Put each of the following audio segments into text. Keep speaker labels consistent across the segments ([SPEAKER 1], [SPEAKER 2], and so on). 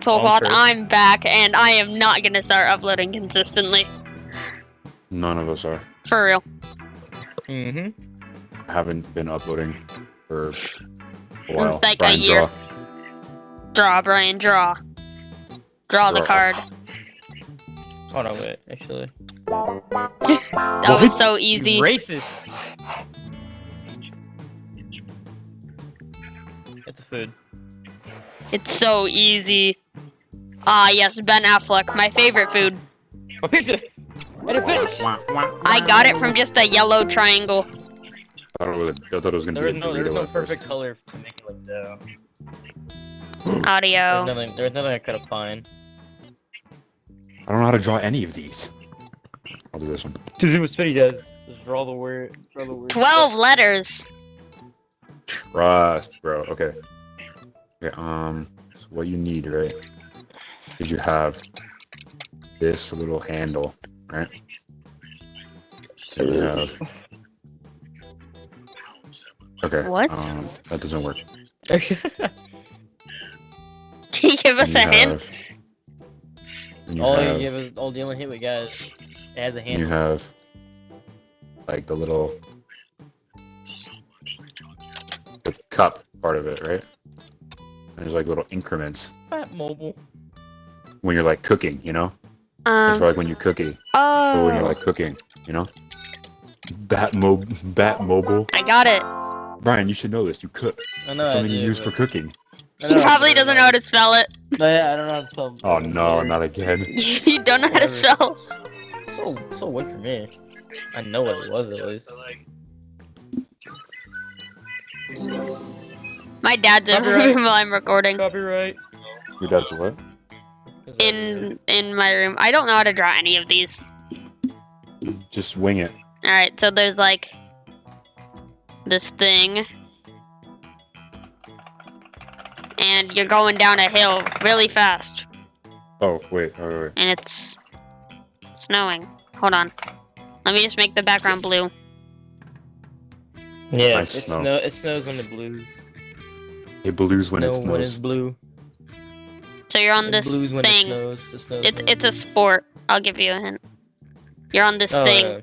[SPEAKER 1] So what? I'm back, and I am not gonna start uploading consistently.
[SPEAKER 2] None of us are.
[SPEAKER 1] For real.
[SPEAKER 2] I haven't been uploading for a while.
[SPEAKER 1] It's like
[SPEAKER 2] Brian,
[SPEAKER 1] a year. Draw, Brian, draw. Draw the card.
[SPEAKER 3] Oh no, wait, actually.
[SPEAKER 1] That was so easy.
[SPEAKER 3] You racist! It's a food.
[SPEAKER 1] It's so easy. Ah, yes, Ben Affleck, my favorite food.
[SPEAKER 3] A pizza! And a fish!
[SPEAKER 1] I got it from just a yellow triangle.
[SPEAKER 2] I thought it was gonna
[SPEAKER 3] There
[SPEAKER 2] be
[SPEAKER 3] was
[SPEAKER 2] a
[SPEAKER 3] no
[SPEAKER 2] burrito
[SPEAKER 3] perfect color to make it like that.
[SPEAKER 1] Audio.
[SPEAKER 3] There was nothing I could have find.
[SPEAKER 2] I don't know how to draw any of these. I'll do this one.
[SPEAKER 3] To do what Spitty does. Just draw the word.
[SPEAKER 1] 12 letters.
[SPEAKER 2] Trust, bro. Okay. Okay. So what you need, right? Is you have this little handle, right? And you have. Okay.
[SPEAKER 1] What?
[SPEAKER 2] That doesn't work.
[SPEAKER 1] Can you give us a hint?
[SPEAKER 3] All the only hint we got is it has a handle.
[SPEAKER 2] You have like the little cup part of it, right? And there's like little increments.
[SPEAKER 3] Fat mobile.
[SPEAKER 2] When you're like cooking, you know? It's for like when you're cooking. Or when you're like cooking, you know? Bat mobile.
[SPEAKER 1] I got it.
[SPEAKER 2] Brian, you should know this. You cook.
[SPEAKER 3] I know.
[SPEAKER 2] Something you use for cooking.
[SPEAKER 1] He probably doesn't know how to spell it.
[SPEAKER 3] Yeah, I don't know how to spell.
[SPEAKER 2] Oh no, not again.
[SPEAKER 1] You don't know how to spell.
[SPEAKER 3] So what for me? I know what it was at least.
[SPEAKER 1] My dad's in my room while I'm recording.
[SPEAKER 3] Copyright.
[SPEAKER 2] Your dad's what?
[SPEAKER 1] In my room. I don't know how to draw any of these.
[SPEAKER 2] Just wing it.
[SPEAKER 1] Alright, so there's like this thing. And you're going down a hill really fast.
[SPEAKER 2] Oh, wait.
[SPEAKER 1] And it's snowing. Hold on. Let me just make the background blue.
[SPEAKER 3] Yeah,
[SPEAKER 2] Nice
[SPEAKER 3] it snows when it blues.
[SPEAKER 2] It blues when it snows.
[SPEAKER 3] When it's blue.
[SPEAKER 1] So you're on this thing. It's a sport. I'll give you a hint. You're on this thing.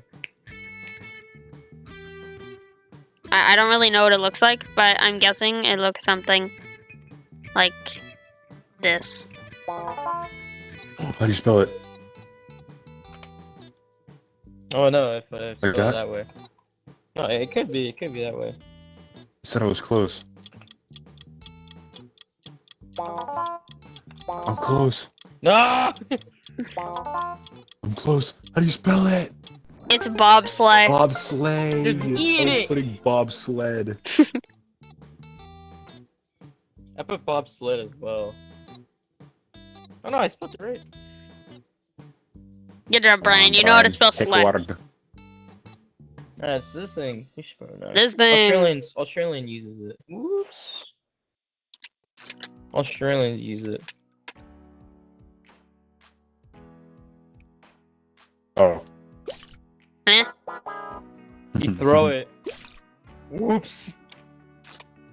[SPEAKER 1] I don't really know what it looks like, but I'm guessing it looks something like this.
[SPEAKER 2] How do you spell it?
[SPEAKER 3] Oh no, if I spell
[SPEAKER 2] Like
[SPEAKER 3] it
[SPEAKER 2] that?
[SPEAKER 3] that way. No, it could be that way.
[SPEAKER 2] You said I was close. I'm close.
[SPEAKER 3] No!
[SPEAKER 2] I'm close. How do you spell it?
[SPEAKER 1] It's bobsleigh.
[SPEAKER 2] Bobsleigh.
[SPEAKER 3] Just eat
[SPEAKER 2] I was
[SPEAKER 3] it.
[SPEAKER 2] putting bobsled.
[SPEAKER 3] I put bobsled as well. Oh no, I spelled it right.
[SPEAKER 1] Good job, Brian. You know how to spell sled.
[SPEAKER 3] It's this thing. You should probably know.
[SPEAKER 1] This thing.
[SPEAKER 3] Australian uses it. Whoops. Australians use it.
[SPEAKER 2] Oh.
[SPEAKER 1] Eh?
[SPEAKER 3] You throw it. Whoops.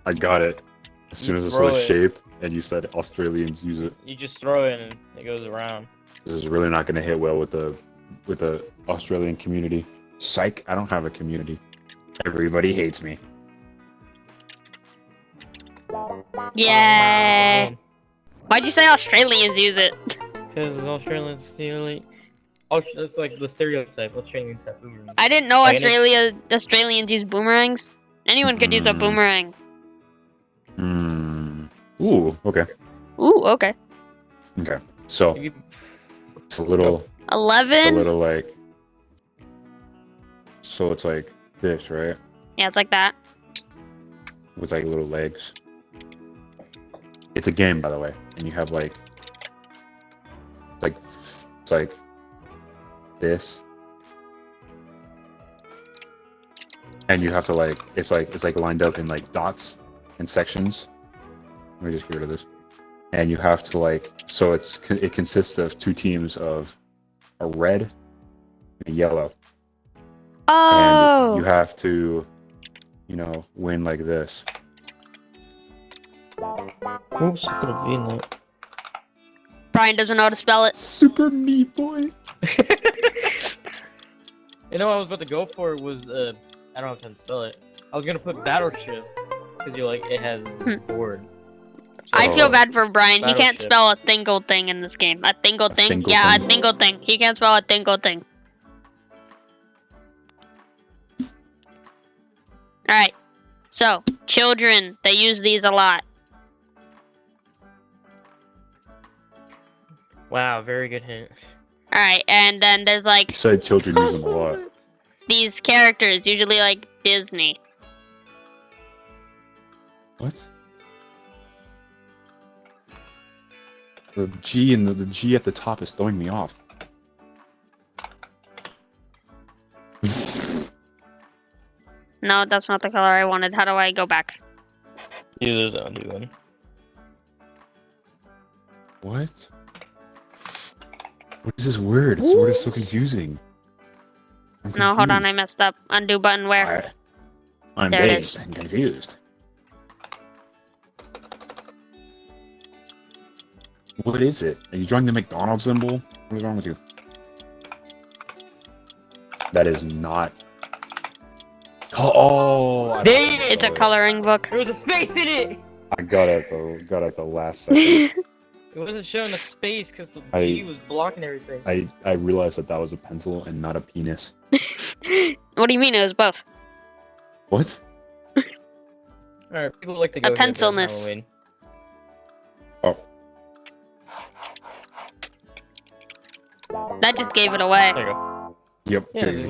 [SPEAKER 2] I got it. As soon as I saw the shape and you said Australians use it.
[SPEAKER 3] You just throw it and it goes around.
[SPEAKER 2] This is really not going to hit well with the Australian community. Psych, I don't have a community. Everybody hates me.
[SPEAKER 1] Yay! Why'd you say Australians use it?
[SPEAKER 3] Because Australians nearly... Oh, that's like the stereotype. Australians have boomerangs.
[SPEAKER 1] I didn't know Australians use boomerangs. Anyone could use a boomerang.
[SPEAKER 2] Ooh, okay.
[SPEAKER 1] Ooh, okay.
[SPEAKER 2] Okay, so it's a little...
[SPEAKER 1] 11?
[SPEAKER 2] It's a little like... So it's like this, right?
[SPEAKER 1] Yeah, it's like that.
[SPEAKER 2] With like little legs. It's a game, by the way, and you have like... It's like this. And you have to like... It's like lined up in like dots and sections. Let me just get rid of this. And you have to like... So it consists of two teams of a red and a yellow.
[SPEAKER 1] Oh!
[SPEAKER 2] And you have to, you know, win like this.
[SPEAKER 3] Oops, I could have been that.
[SPEAKER 1] Brian doesn't know how to spell it.
[SPEAKER 2] Super Meat Boy.
[SPEAKER 3] You know what I was about to go for was I don't know how to spell it. I was gonna put battleship because you're like it has board.
[SPEAKER 1] I feel bad for Brian. He can't
[SPEAKER 3] Battleship.
[SPEAKER 1] spell a thingle thing in this game. A thingle thing?
[SPEAKER 2] thingle
[SPEAKER 1] Yeah,
[SPEAKER 2] thing.
[SPEAKER 1] a thingle thing. He can't spell a thingle thing. Alright. So, children, they use these a lot.
[SPEAKER 3] Wow, very good hint.
[SPEAKER 1] Alright, and then there's
[SPEAKER 2] You
[SPEAKER 1] like
[SPEAKER 2] said children use them a lot.
[SPEAKER 1] these characters, usually like Disney.
[SPEAKER 2] What? The G and the G at the top is throwing me off.
[SPEAKER 1] No, that's not the color I wanted. How do I go back?
[SPEAKER 3] Use the undo one.
[SPEAKER 2] What? What is this word? This word is so confusing. I'm
[SPEAKER 1] No, hold on, I
[SPEAKER 2] confused.
[SPEAKER 1] messed up. Undo button where?
[SPEAKER 2] I'm
[SPEAKER 1] There it
[SPEAKER 2] dazed
[SPEAKER 1] is.
[SPEAKER 2] and confused. What is it? Are you drawing the McDonald's symbol? What is wrong with you? That is not. Oh! I
[SPEAKER 3] Dang
[SPEAKER 1] It's a
[SPEAKER 2] got it.
[SPEAKER 1] coloring book.
[SPEAKER 3] There was a space in it!
[SPEAKER 2] I got it though. Got it the last second.
[SPEAKER 3] It wasn't showing the space because the
[SPEAKER 2] I-
[SPEAKER 3] G was blocking everything.
[SPEAKER 2] I realized that was a pencil and not a penis.
[SPEAKER 1] What do you mean it was both?
[SPEAKER 2] What?
[SPEAKER 3] Alright, people like to go
[SPEAKER 1] A
[SPEAKER 3] here during
[SPEAKER 1] pencilness.
[SPEAKER 3] Halloween.
[SPEAKER 2] Oh,
[SPEAKER 1] That just gave it away.
[SPEAKER 3] There you go.
[SPEAKER 2] yep.
[SPEAKER 3] Yeah,
[SPEAKER 2] Jersey.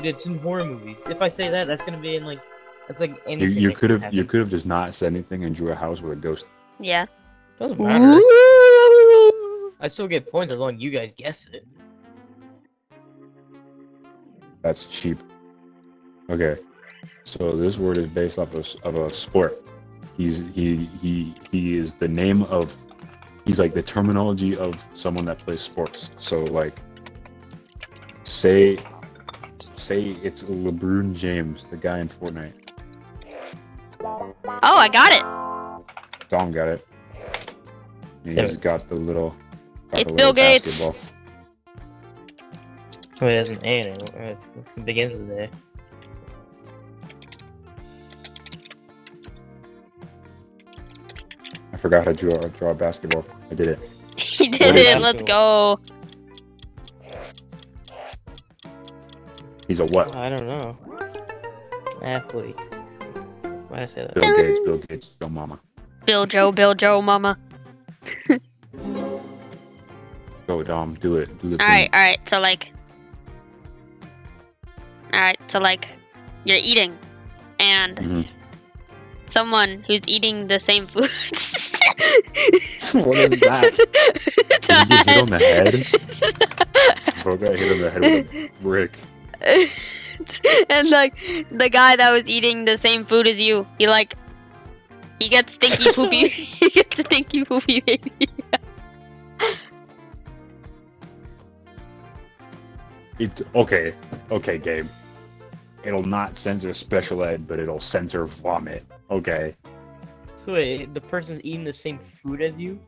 [SPEAKER 3] it's in horror movies. If I say that, that's gonna be in like, that's like
[SPEAKER 2] You
[SPEAKER 3] anything
[SPEAKER 2] you
[SPEAKER 3] that
[SPEAKER 2] could
[SPEAKER 3] can
[SPEAKER 2] have you
[SPEAKER 3] happen.
[SPEAKER 2] could have just not said anything and drew a house with a ghost.
[SPEAKER 1] Yeah.
[SPEAKER 3] Doesn't matter.
[SPEAKER 1] Ooh.
[SPEAKER 3] I still get points as long as you guys guess it.
[SPEAKER 2] That's cheap. Okay, so this word is based off of a sport. He is the name of. He's like the terminology of someone that plays sports. So like, say it's LeBron James, the guy in Fortnite.
[SPEAKER 1] Oh, I got it.
[SPEAKER 2] Dom got it. And
[SPEAKER 3] Yeah.
[SPEAKER 2] he's got the little.
[SPEAKER 1] It's Bill Gates.
[SPEAKER 2] basketball.
[SPEAKER 3] Oh, it has an A in it. It begins with A.
[SPEAKER 2] I forgot how to draw a basketball. I did it.
[SPEAKER 1] He did
[SPEAKER 2] What is
[SPEAKER 1] it.
[SPEAKER 3] that?
[SPEAKER 1] Let's go.
[SPEAKER 2] He's a what?
[SPEAKER 3] I don't know. Athlete. Why did I say that?
[SPEAKER 2] Bill Gates, Joe Mama.
[SPEAKER 1] Bill Joe, mama.
[SPEAKER 2] Go Dom, do it. Do the thing.
[SPEAKER 1] Alright, so like. Alright, so like, you're eating, and
[SPEAKER 2] Mhm.
[SPEAKER 1] someone who's eating the same foods.
[SPEAKER 2] What is that?
[SPEAKER 1] It's
[SPEAKER 2] Did
[SPEAKER 1] a
[SPEAKER 2] you get hit on the head?
[SPEAKER 1] head.
[SPEAKER 2] Bro got hit on the head with a brick.
[SPEAKER 1] And like the guy that was eating the same food as you, he gets stinky poopy. He gets stinky poopy baby.
[SPEAKER 2] Okay, Gabe. It'll not censor special ed, but it'll censor vomit. Okay.
[SPEAKER 3] So wait, the person's eating the same food as you?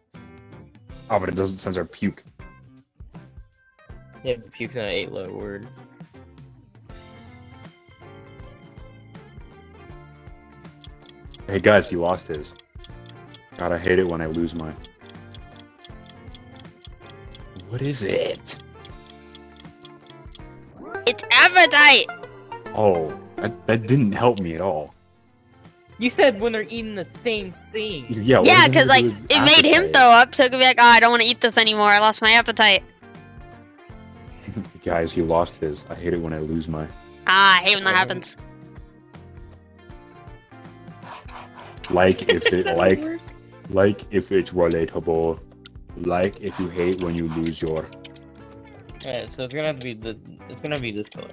[SPEAKER 2] Oh, but it doesn't censor puke.
[SPEAKER 3] Yeah, but puke's not an 8-letter word.
[SPEAKER 2] Hey guys, he lost his. God, I hate it when I lose mine. What is it?
[SPEAKER 1] It's appetite.
[SPEAKER 2] Oh, that didn't help me at all.
[SPEAKER 3] You said when they're eating the same thing.
[SPEAKER 2] Yeah, what
[SPEAKER 1] Yeah,
[SPEAKER 2] does
[SPEAKER 1] because
[SPEAKER 2] it
[SPEAKER 1] like
[SPEAKER 2] do with
[SPEAKER 1] it made him
[SPEAKER 2] appetite?
[SPEAKER 1] throw up, so it could be like, oh, I don't want to eat this anymore. I lost my appetite.
[SPEAKER 2] Guys, he lost his. I hate it when I lose mine.
[SPEAKER 1] Ah, I hate when that happens.
[SPEAKER 2] Like if it like if it's relatable. Like if you hate when you lose your.
[SPEAKER 3] Alright, so it's gonna have to be it's gonna be this color.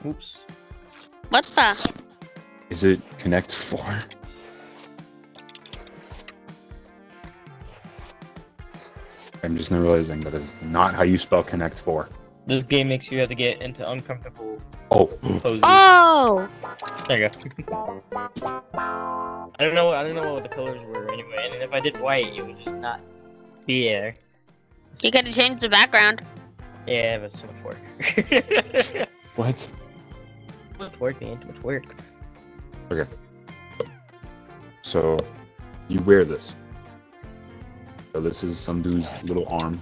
[SPEAKER 3] Oops.
[SPEAKER 1] What the?
[SPEAKER 2] Is it Connect 4? I'm just now realizing that is not how you spell Connect 4.
[SPEAKER 3] This game makes you have to get into uncomfortable
[SPEAKER 2] Oh.
[SPEAKER 3] poses.
[SPEAKER 1] Oh!
[SPEAKER 3] There you go. I don't know what the colors were anyway, and if I did white, it would just not be there.
[SPEAKER 1] You gotta change the background.
[SPEAKER 3] Yeah, but so much work.
[SPEAKER 2] What?
[SPEAKER 3] Too much work, man. Too much work.
[SPEAKER 2] Okay. So, you wear this. So this is some dude's little arm.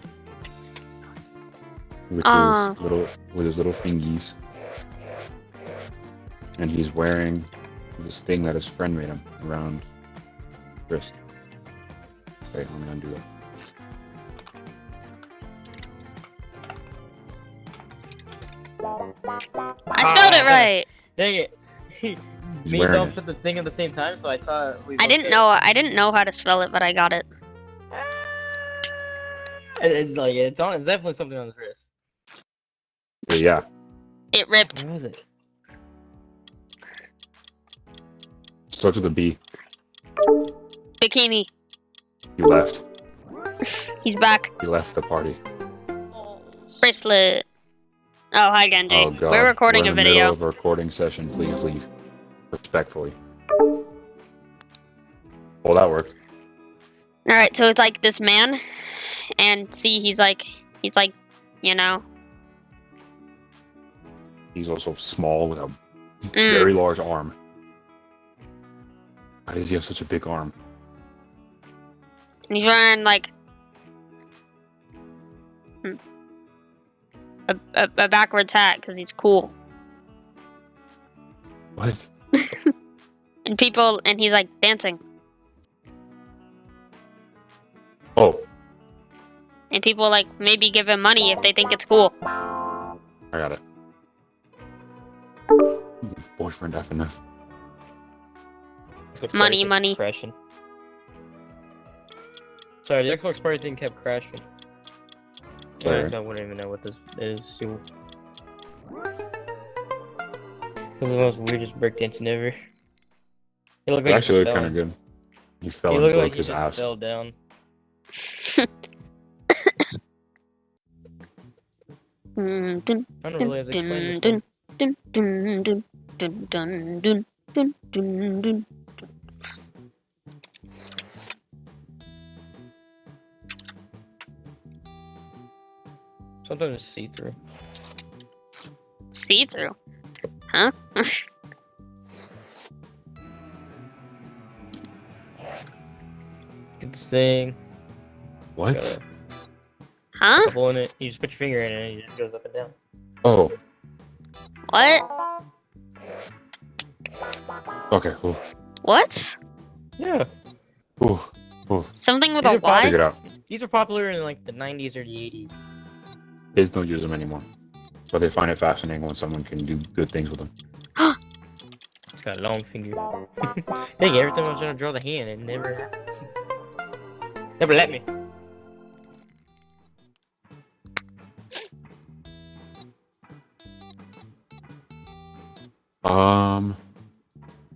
[SPEAKER 2] With his little fingies. And he's wearing this thing that his friend made him around his wrist. Okay, I'm gonna undo that.
[SPEAKER 1] I spelled it right.
[SPEAKER 3] Dang it.
[SPEAKER 2] He's
[SPEAKER 3] Me and
[SPEAKER 2] wearing
[SPEAKER 3] Dom
[SPEAKER 2] it.
[SPEAKER 3] said the thing at the same time, so I thought we
[SPEAKER 1] I
[SPEAKER 3] both
[SPEAKER 1] didn't
[SPEAKER 3] did.
[SPEAKER 1] know. I didn't know how to spell it, but I got it.
[SPEAKER 3] It's like it's definitely something on his wrist.
[SPEAKER 2] But yeah,
[SPEAKER 1] It ripped.
[SPEAKER 3] What was it?
[SPEAKER 2] starts with a B.
[SPEAKER 1] Bikini.
[SPEAKER 2] He left.
[SPEAKER 1] He's back.
[SPEAKER 2] He left the party.
[SPEAKER 1] Bracelet. Oh, hi Genji.
[SPEAKER 2] Oh god.
[SPEAKER 1] We're recording
[SPEAKER 2] We're
[SPEAKER 1] a
[SPEAKER 2] in the middle
[SPEAKER 1] video.
[SPEAKER 2] of a recording session. Please leave. Respectfully. Well, that worked.
[SPEAKER 1] Alright, so it's like this man, and see, he's like, you know.
[SPEAKER 2] He's also small with a very large arm. Why does he have such a big arm?
[SPEAKER 1] And he's wearing like a backwards hat because he's cool.
[SPEAKER 2] What?
[SPEAKER 1] And he's like dancing.
[SPEAKER 2] Oh,
[SPEAKER 1] And people like maybe give him money if they think it's cool.
[SPEAKER 2] I got it. Boyfriend FNF.
[SPEAKER 3] Xbox
[SPEAKER 1] Money,
[SPEAKER 3] party kept
[SPEAKER 1] money.
[SPEAKER 3] Crashing. Sorry, the Xbox party thing kept crashing.
[SPEAKER 2] Sorry.
[SPEAKER 3] I wouldn't even know what this is. This is the most weirdest breakdancing ever. It looked
[SPEAKER 2] It
[SPEAKER 3] like
[SPEAKER 2] actually
[SPEAKER 3] he
[SPEAKER 2] looked
[SPEAKER 3] fell.
[SPEAKER 2] kind of good. He fell
[SPEAKER 3] He
[SPEAKER 2] and
[SPEAKER 3] looked
[SPEAKER 2] broke
[SPEAKER 3] like he
[SPEAKER 2] his
[SPEAKER 3] just
[SPEAKER 2] ass.
[SPEAKER 3] fell down.
[SPEAKER 1] Dun, dun,
[SPEAKER 3] I don't really have to explain
[SPEAKER 1] dun,
[SPEAKER 3] this
[SPEAKER 1] dun,
[SPEAKER 3] one.
[SPEAKER 1] dun, dun, dun, dun, dun, dun, dun, dun.
[SPEAKER 3] Sometimes it's see-through.
[SPEAKER 1] See through. Huh?
[SPEAKER 3] Get this thing.
[SPEAKER 2] What?
[SPEAKER 3] Got a
[SPEAKER 1] Huh?
[SPEAKER 3] couple in it. You just put your finger in it and it just goes up and down.
[SPEAKER 2] Oh,
[SPEAKER 1] What?
[SPEAKER 2] okay. Ooh.
[SPEAKER 1] What?
[SPEAKER 3] Yeah.
[SPEAKER 2] Ooh. Ooh.
[SPEAKER 1] Something with
[SPEAKER 3] These
[SPEAKER 1] a
[SPEAKER 3] are probably-
[SPEAKER 2] Figure
[SPEAKER 1] Y?
[SPEAKER 2] it out.
[SPEAKER 3] These were popular in like the 90s or the 80s.
[SPEAKER 2] Kids don't use them anymore. But they find it fascinating when someone can do good things with them.
[SPEAKER 3] It's got a long finger. Dang, every time I was trying to draw the hand, it never happens. Never let me.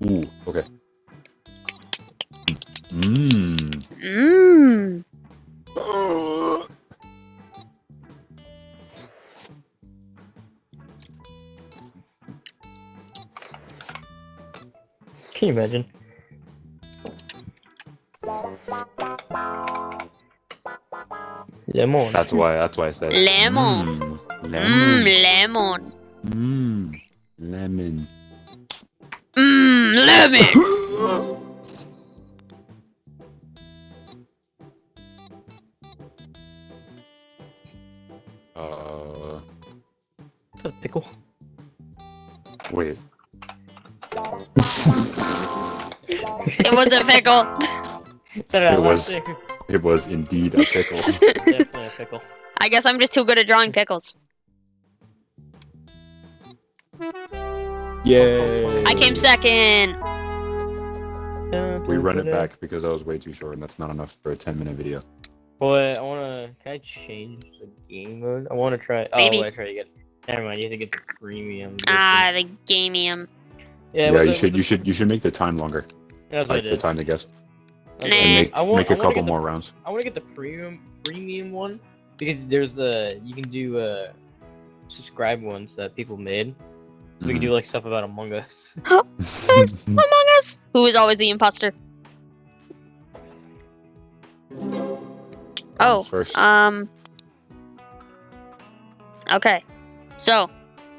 [SPEAKER 2] Ooh, okay. Mmm.
[SPEAKER 1] Mmm.
[SPEAKER 3] Can you imagine? Lemon.
[SPEAKER 2] That's why I said
[SPEAKER 1] Lemon.
[SPEAKER 2] Lemon.
[SPEAKER 1] Lemon.
[SPEAKER 2] Lemon.
[SPEAKER 1] Lemon.
[SPEAKER 3] Is that a pickle?
[SPEAKER 2] Wait.
[SPEAKER 1] It was a pickle.
[SPEAKER 3] Said it
[SPEAKER 2] It was.
[SPEAKER 3] too.
[SPEAKER 2] It was indeed a pickle.
[SPEAKER 3] Definitely a pickle.
[SPEAKER 1] I guess I'm just too good at drawing pickles.
[SPEAKER 2] Yay!
[SPEAKER 1] I came second.
[SPEAKER 2] We run it back because that was way too short and that's not enough for a 10-minute video.
[SPEAKER 3] Boy, can I change the game mode? I wanna try,
[SPEAKER 1] Maybe.
[SPEAKER 3] I try to get, never mind, you have to get the premium.
[SPEAKER 1] Ah, the gamium.
[SPEAKER 2] Yeah,
[SPEAKER 3] what
[SPEAKER 2] you
[SPEAKER 3] the-
[SPEAKER 2] should make the time longer.
[SPEAKER 3] That's what
[SPEAKER 2] Like
[SPEAKER 3] I
[SPEAKER 2] the
[SPEAKER 3] did.
[SPEAKER 2] time to guess.
[SPEAKER 1] Nah.
[SPEAKER 2] And
[SPEAKER 3] I want
[SPEAKER 2] make a
[SPEAKER 3] to
[SPEAKER 2] couple
[SPEAKER 3] get the
[SPEAKER 2] more rounds.
[SPEAKER 3] I want to get the premium one because there's you can do subscribe ones that people made. So we can do like stuff about Among Us.
[SPEAKER 1] Yes, Among Us. Who is always the imposter? Oh,
[SPEAKER 2] First.
[SPEAKER 1] Okay, so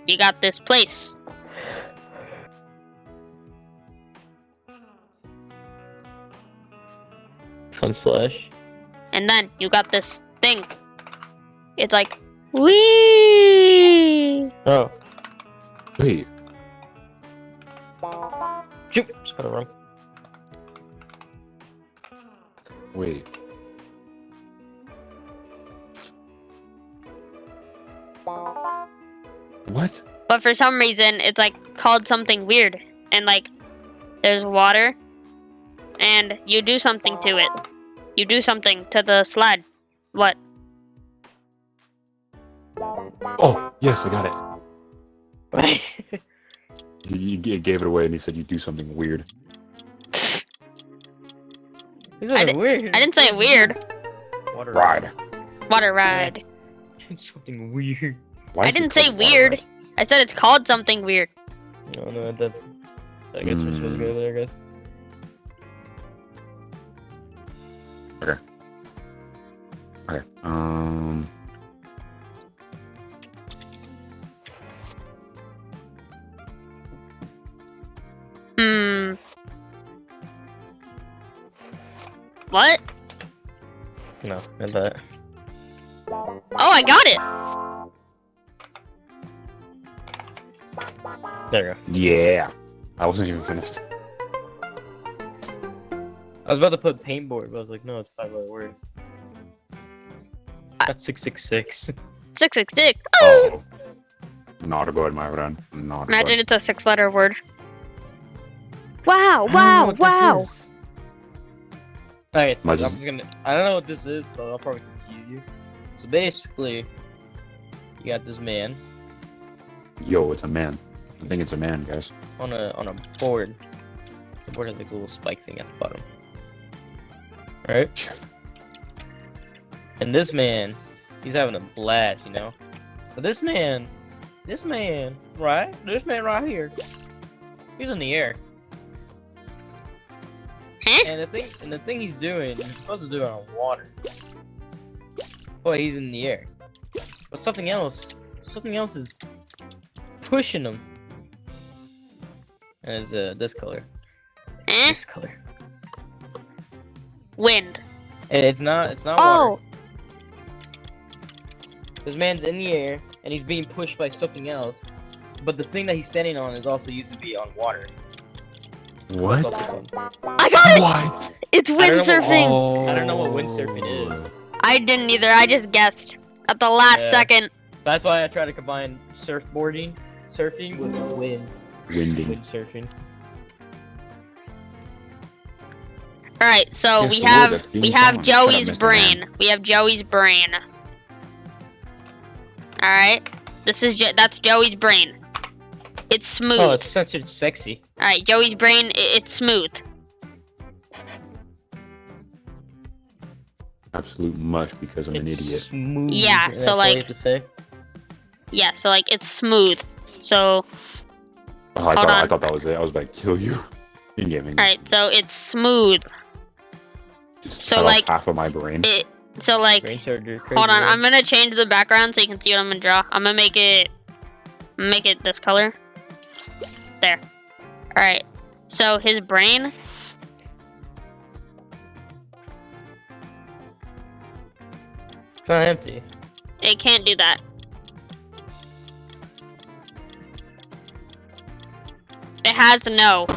[SPEAKER 1] you got this place.
[SPEAKER 3] Sunsplash.
[SPEAKER 1] And then you got this thing. It's like, wee.
[SPEAKER 3] Oh,
[SPEAKER 2] Wait.
[SPEAKER 3] shoot! Just got it wrong.
[SPEAKER 2] Wait. What?
[SPEAKER 1] But for some reason, it's like called something weird. And like, there's water. And you do something to it. You do something to the slide. What?
[SPEAKER 2] Oh, yes, I got it. You gave it away and he said you do something weird.
[SPEAKER 3] It's
[SPEAKER 1] I di-
[SPEAKER 3] weird.
[SPEAKER 1] I didn't say weird.
[SPEAKER 3] Water
[SPEAKER 2] Ride.
[SPEAKER 1] Water ride.
[SPEAKER 3] Something weird.
[SPEAKER 2] Why
[SPEAKER 1] I
[SPEAKER 2] is it
[SPEAKER 1] didn't say
[SPEAKER 2] called water
[SPEAKER 1] weird.
[SPEAKER 2] ride?
[SPEAKER 1] I said it's called something weird.
[SPEAKER 3] No, that. I guess we're supposed to go there, guys.
[SPEAKER 2] Okay.
[SPEAKER 1] What?
[SPEAKER 3] No, not that.
[SPEAKER 1] Oh, I got it.
[SPEAKER 3] There you go.
[SPEAKER 2] Yeah. I wasn't even finished.
[SPEAKER 3] I was about to put paintboard, but I was like, no, it's 5-letter word. That's 666.
[SPEAKER 1] 666.
[SPEAKER 2] Oh. Not a good, my friend. Not a
[SPEAKER 1] Imagine
[SPEAKER 2] good.
[SPEAKER 1] it's a 6-letter word. Wow!
[SPEAKER 3] I don't know
[SPEAKER 1] Wow!
[SPEAKER 3] what this
[SPEAKER 1] Wow!
[SPEAKER 3] is. Alright, so I'm
[SPEAKER 2] Imagine-
[SPEAKER 3] just gonna. I don't know what this is, so I'll probably confuse you. So basically, you got this man
[SPEAKER 2] Yo, it's a man. I think it's a man, guys.
[SPEAKER 3] on a board. The board has like a little spike thing at the bottom. Right? And this man, he's having a blast, you know. But this man right here, he's in the air.
[SPEAKER 1] Huh?
[SPEAKER 3] And the thing he's doing, he's supposed to do it on water. But he's in the air. But something else is pushing him. And it's this color.
[SPEAKER 1] Eh?
[SPEAKER 3] This color.
[SPEAKER 1] Wind.
[SPEAKER 3] And it's not
[SPEAKER 1] Oh!
[SPEAKER 3] water. This man's in the air and he's being pushed by something else. But the thing that he's standing on is also used to be on water.
[SPEAKER 2] What?
[SPEAKER 3] What's up with him?
[SPEAKER 1] I got it!
[SPEAKER 2] What?
[SPEAKER 1] It's
[SPEAKER 3] I don't know what-
[SPEAKER 1] windsurfing!
[SPEAKER 3] I don't know what windsurfing is.
[SPEAKER 1] I didn't either. I just guessed at the last
[SPEAKER 3] Yeah.
[SPEAKER 1] second.
[SPEAKER 3] That's why I try to combine surfing with
[SPEAKER 2] Winding.
[SPEAKER 3] windsurfing.
[SPEAKER 1] All right, so
[SPEAKER 2] Yes,
[SPEAKER 1] we
[SPEAKER 2] the word
[SPEAKER 1] have
[SPEAKER 2] that's being
[SPEAKER 1] we have
[SPEAKER 2] found. Shut up,
[SPEAKER 1] Joey's
[SPEAKER 2] Mr.
[SPEAKER 1] brain.
[SPEAKER 2] Man.
[SPEAKER 1] We have Joey's brain. All right, that's Joey's brain. It's smooth.
[SPEAKER 3] Oh, it's such a sexy.
[SPEAKER 1] All right, Joey's brain. It's smooth.
[SPEAKER 2] Absolute mush because I'm an
[SPEAKER 3] It's
[SPEAKER 2] idiot.
[SPEAKER 3] Smooth.
[SPEAKER 1] Yeah,
[SPEAKER 3] That's
[SPEAKER 1] so,
[SPEAKER 3] all you
[SPEAKER 1] like-
[SPEAKER 3] have to say.
[SPEAKER 1] Yeah, so like it's smooth. So
[SPEAKER 2] Oh, I
[SPEAKER 1] Hold on.
[SPEAKER 2] thought that was it. I was about to kill you. In gaming.
[SPEAKER 1] all right, so it's smooth.
[SPEAKER 2] Just
[SPEAKER 1] so,
[SPEAKER 2] cut off
[SPEAKER 1] like,
[SPEAKER 2] half of my brain.
[SPEAKER 1] So like,
[SPEAKER 3] Brain charger.
[SPEAKER 1] hold on,
[SPEAKER 3] crazy
[SPEAKER 1] I'm gonna change the background so you can see what I'm gonna draw. I'm gonna make it this color. There. All right. So his brain.
[SPEAKER 3] It's not empty.
[SPEAKER 1] It can't do that. It has no.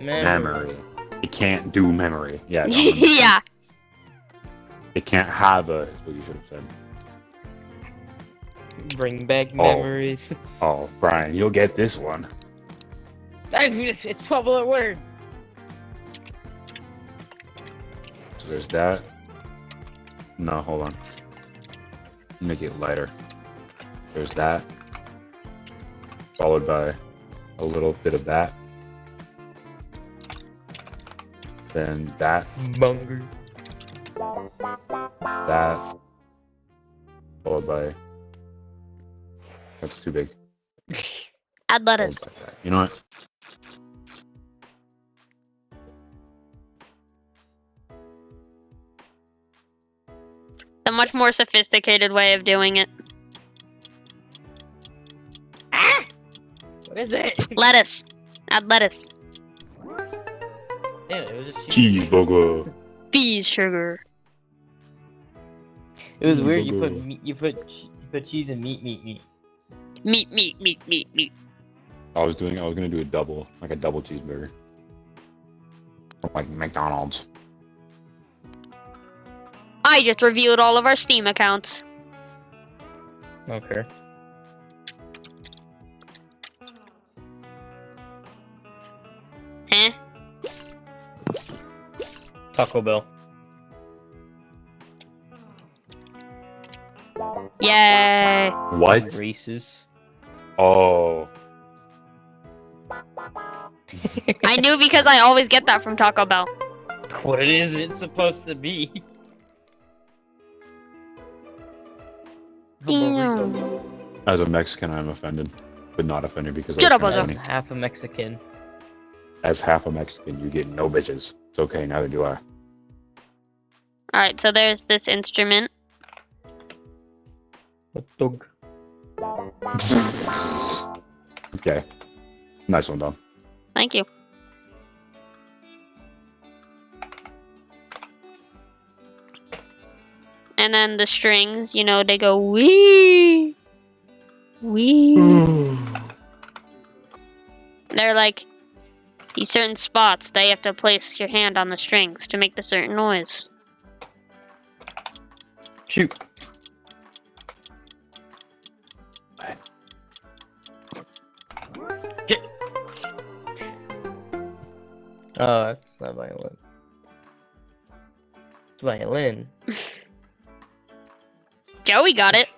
[SPEAKER 2] Memory. It can't do memory. Yeah. no,
[SPEAKER 1] Yeah.
[SPEAKER 2] It can't have a. Is what you should have said.
[SPEAKER 3] Bring back
[SPEAKER 2] Oh.
[SPEAKER 3] memories.
[SPEAKER 2] Oh, Brian, you'll get this one.
[SPEAKER 3] It's 12-letter word.
[SPEAKER 2] So there's that. No, hold on. Make it lighter. There's that. Followed by a little bit of that. then that,
[SPEAKER 3] Bunger.
[SPEAKER 2] that, followed by. That's too big.
[SPEAKER 1] Add
[SPEAKER 2] Followed
[SPEAKER 1] lettuce.
[SPEAKER 2] by that. You know what?
[SPEAKER 1] A much more sophisticated way of doing it.
[SPEAKER 3] Ah! What is it?
[SPEAKER 1] Lettuce. Add lettuce.
[SPEAKER 3] Damn, it was just
[SPEAKER 2] Cheeseburger.
[SPEAKER 1] Bees sugar.
[SPEAKER 3] It was weird. You
[SPEAKER 2] Burger.
[SPEAKER 3] put meat, you put cheese and meat.
[SPEAKER 1] Meat.
[SPEAKER 2] I was gonna do a double cheeseburger. Like McDonald's.
[SPEAKER 1] I just reviewed all of our Steam accounts.
[SPEAKER 3] Okay.
[SPEAKER 1] Huh?
[SPEAKER 3] Taco Bell.
[SPEAKER 1] Yay.
[SPEAKER 2] What?
[SPEAKER 3] Reese's.
[SPEAKER 2] Oh.
[SPEAKER 1] I knew because I always get that from Taco Bell.
[SPEAKER 3] What is it supposed to be?
[SPEAKER 1] Damn.
[SPEAKER 2] As a Mexican, I'm offended, but not offended because
[SPEAKER 1] Shut up,
[SPEAKER 2] that's
[SPEAKER 1] Ozo.
[SPEAKER 2] kinda funny.
[SPEAKER 3] Half a Mexican.
[SPEAKER 2] As half a Mexican, you get no bitches. It's okay, neither do I.
[SPEAKER 1] Alright, so there's this instrument.
[SPEAKER 3] Hot dog.
[SPEAKER 2] Okay. Nice one, Dom.
[SPEAKER 1] Thank you. And then the strings, you know, they go wee. Wee. They're like these certain spots that you have to place your hand on the strings to make the certain noise.
[SPEAKER 3] Shoot. Get. Oh, that's not violin. It's violin.
[SPEAKER 1] Joey got it.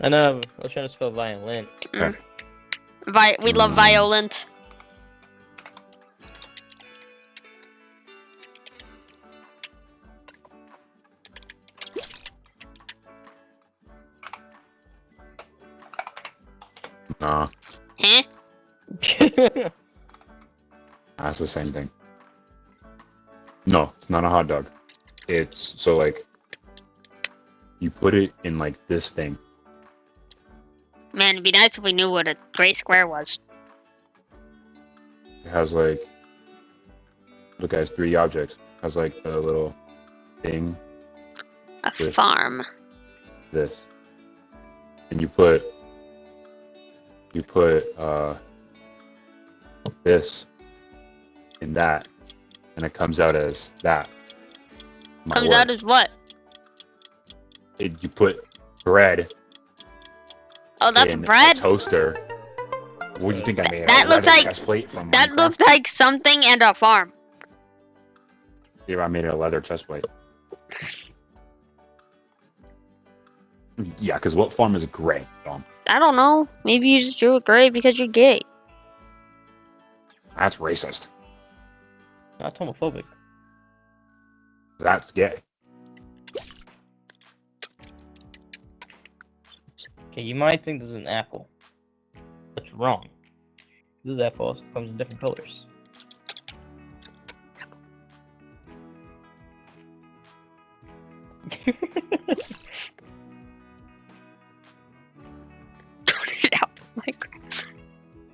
[SPEAKER 3] I know. I was trying to spell violin.
[SPEAKER 1] We love violent.
[SPEAKER 2] Nah,
[SPEAKER 1] Huh?
[SPEAKER 2] that's the same thing. No, it's not a hot dog. It's so like you put it in like this thing.
[SPEAKER 1] Man, it'd be nice if we knew what a gray square was.
[SPEAKER 2] It has like look, it has 3 objects. It has like a little thing,
[SPEAKER 1] A
[SPEAKER 2] This.
[SPEAKER 1] farm.
[SPEAKER 2] this, and you put this in that, and it comes out as that. My
[SPEAKER 1] Comes
[SPEAKER 2] word.
[SPEAKER 1] out as what?
[SPEAKER 2] You put bread
[SPEAKER 1] Oh, that's
[SPEAKER 2] in
[SPEAKER 1] bread?
[SPEAKER 2] a toaster. What do you think I made?
[SPEAKER 1] That
[SPEAKER 2] a
[SPEAKER 1] looks
[SPEAKER 2] leather
[SPEAKER 1] like-
[SPEAKER 2] chest plate from
[SPEAKER 1] That
[SPEAKER 2] Minecraft?
[SPEAKER 1] looked like something and a farm.
[SPEAKER 2] Yeah, I made a leather chest plate. Yeah, because what farm is gray, Dom?
[SPEAKER 1] I don't know. Maybe you just drew it gray because you're gay.
[SPEAKER 2] That's racist.
[SPEAKER 3] Not homophobic.
[SPEAKER 2] That's gay.
[SPEAKER 3] Okay, you might think this is an apple. That's wrong. This apple also comes in different colors.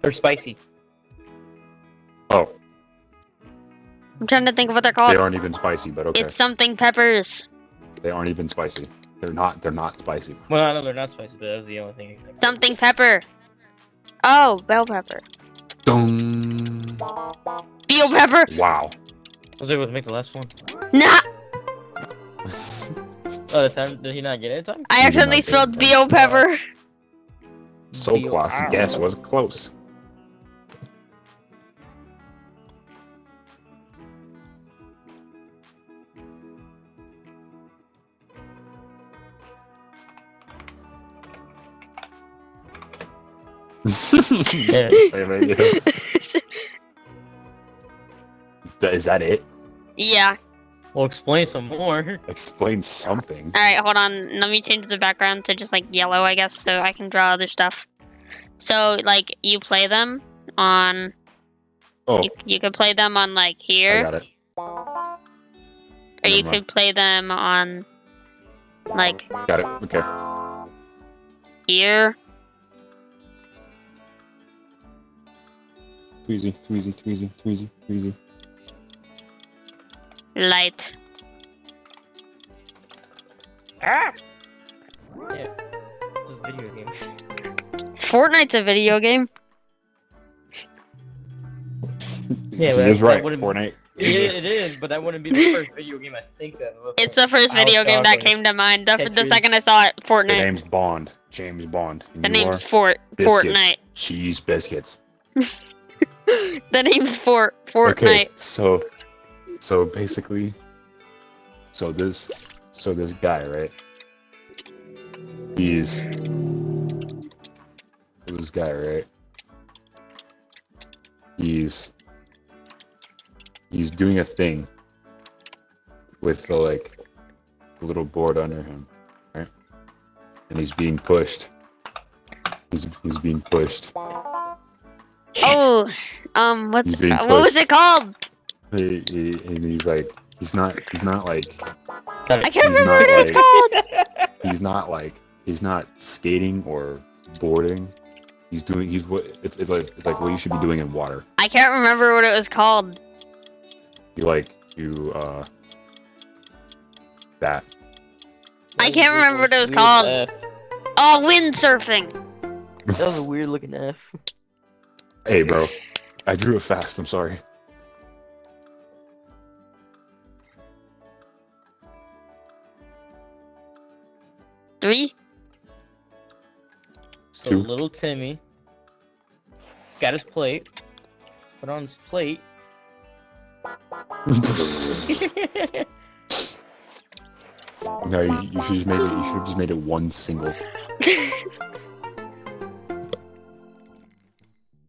[SPEAKER 3] They're spicy.
[SPEAKER 2] Oh,
[SPEAKER 1] I'm trying to think of what they're
[SPEAKER 2] they
[SPEAKER 1] called.
[SPEAKER 2] aren't even spicy, but okay.
[SPEAKER 1] It's something peppers.
[SPEAKER 2] They aren't even spicy. They're not spicy.
[SPEAKER 3] Well, I know they're not spicy, but that was the only thing.
[SPEAKER 1] Something pepper. Oh, bell pepper.
[SPEAKER 2] Dum.
[SPEAKER 1] Bell pepper.
[SPEAKER 2] Wow.
[SPEAKER 3] Was I able to make the last one?
[SPEAKER 1] Nah,
[SPEAKER 3] Oh, this time did he not get it? Time?
[SPEAKER 1] I
[SPEAKER 2] You did
[SPEAKER 1] accidentally
[SPEAKER 2] not get
[SPEAKER 1] spelled
[SPEAKER 2] it.
[SPEAKER 1] bell pepper.
[SPEAKER 2] So close. Guess was close.
[SPEAKER 3] Yeah.
[SPEAKER 2] Is that it?
[SPEAKER 1] Yeah.
[SPEAKER 3] Well, explain some more.
[SPEAKER 2] Explain something.
[SPEAKER 1] Alright, hold on. Let me change the background to just like yellow, I guess, so I can draw other stuff. So, like, you play them on...
[SPEAKER 2] Oh,
[SPEAKER 1] You could play them on, like,
[SPEAKER 2] I
[SPEAKER 1] here.
[SPEAKER 2] got it.
[SPEAKER 1] Or
[SPEAKER 2] Never
[SPEAKER 1] you
[SPEAKER 2] mind.
[SPEAKER 1] could play them on, like,
[SPEAKER 2] Got it. Okay.
[SPEAKER 1] here.
[SPEAKER 2] Too easy. Too easy. Too easy. Too easy. Too easy.
[SPEAKER 1] Light.
[SPEAKER 3] Ah! Yeah. This is a video game.
[SPEAKER 1] Fortnite's a video game.
[SPEAKER 3] Yeah,
[SPEAKER 2] He
[SPEAKER 3] but
[SPEAKER 2] is
[SPEAKER 3] that
[SPEAKER 2] right.
[SPEAKER 3] wouldn't-
[SPEAKER 2] Fortnite.
[SPEAKER 3] It is, but that wouldn't be the first video game I think of.
[SPEAKER 1] It's the first
[SPEAKER 3] I was
[SPEAKER 1] video game that
[SPEAKER 3] shocked
[SPEAKER 1] came to mind. The
[SPEAKER 3] Tetris.
[SPEAKER 1] second I saw it,
[SPEAKER 2] The
[SPEAKER 1] Fortnite.
[SPEAKER 2] name's Bond. James Bond. And
[SPEAKER 1] The
[SPEAKER 2] you
[SPEAKER 1] name's
[SPEAKER 2] are biscuits.
[SPEAKER 1] Fortnite.
[SPEAKER 2] Cheese biscuits.
[SPEAKER 1] The name's Fortnite.
[SPEAKER 2] Okay. So basically, this guy, right? This guy, right? He's doing a thing with the like little board under him, right? And he's being pushed. He's being pushed.
[SPEAKER 1] Oh, what
[SPEAKER 2] He's being
[SPEAKER 1] what was
[SPEAKER 2] pushed.
[SPEAKER 1] it called?
[SPEAKER 2] And he's like, he's not like,
[SPEAKER 1] I can't
[SPEAKER 2] He's
[SPEAKER 1] remember
[SPEAKER 2] not
[SPEAKER 1] what it was
[SPEAKER 2] like-
[SPEAKER 1] called.
[SPEAKER 2] he's not skating or boarding. He's what it's like what you should be doing in water.
[SPEAKER 1] I can't remember what it was called.
[SPEAKER 2] That.
[SPEAKER 1] I can't remember what it was
[SPEAKER 3] Weird
[SPEAKER 1] called.
[SPEAKER 3] F.
[SPEAKER 1] Oh, windsurfing.
[SPEAKER 3] That was a weird looking F.
[SPEAKER 2] Hey, bro, I drew it fast. I'm sorry.
[SPEAKER 1] Three.
[SPEAKER 3] So
[SPEAKER 2] Two.
[SPEAKER 3] little Timmy got his plate. Put on his plate.
[SPEAKER 2] No, you should just made it. You should have just made it one single.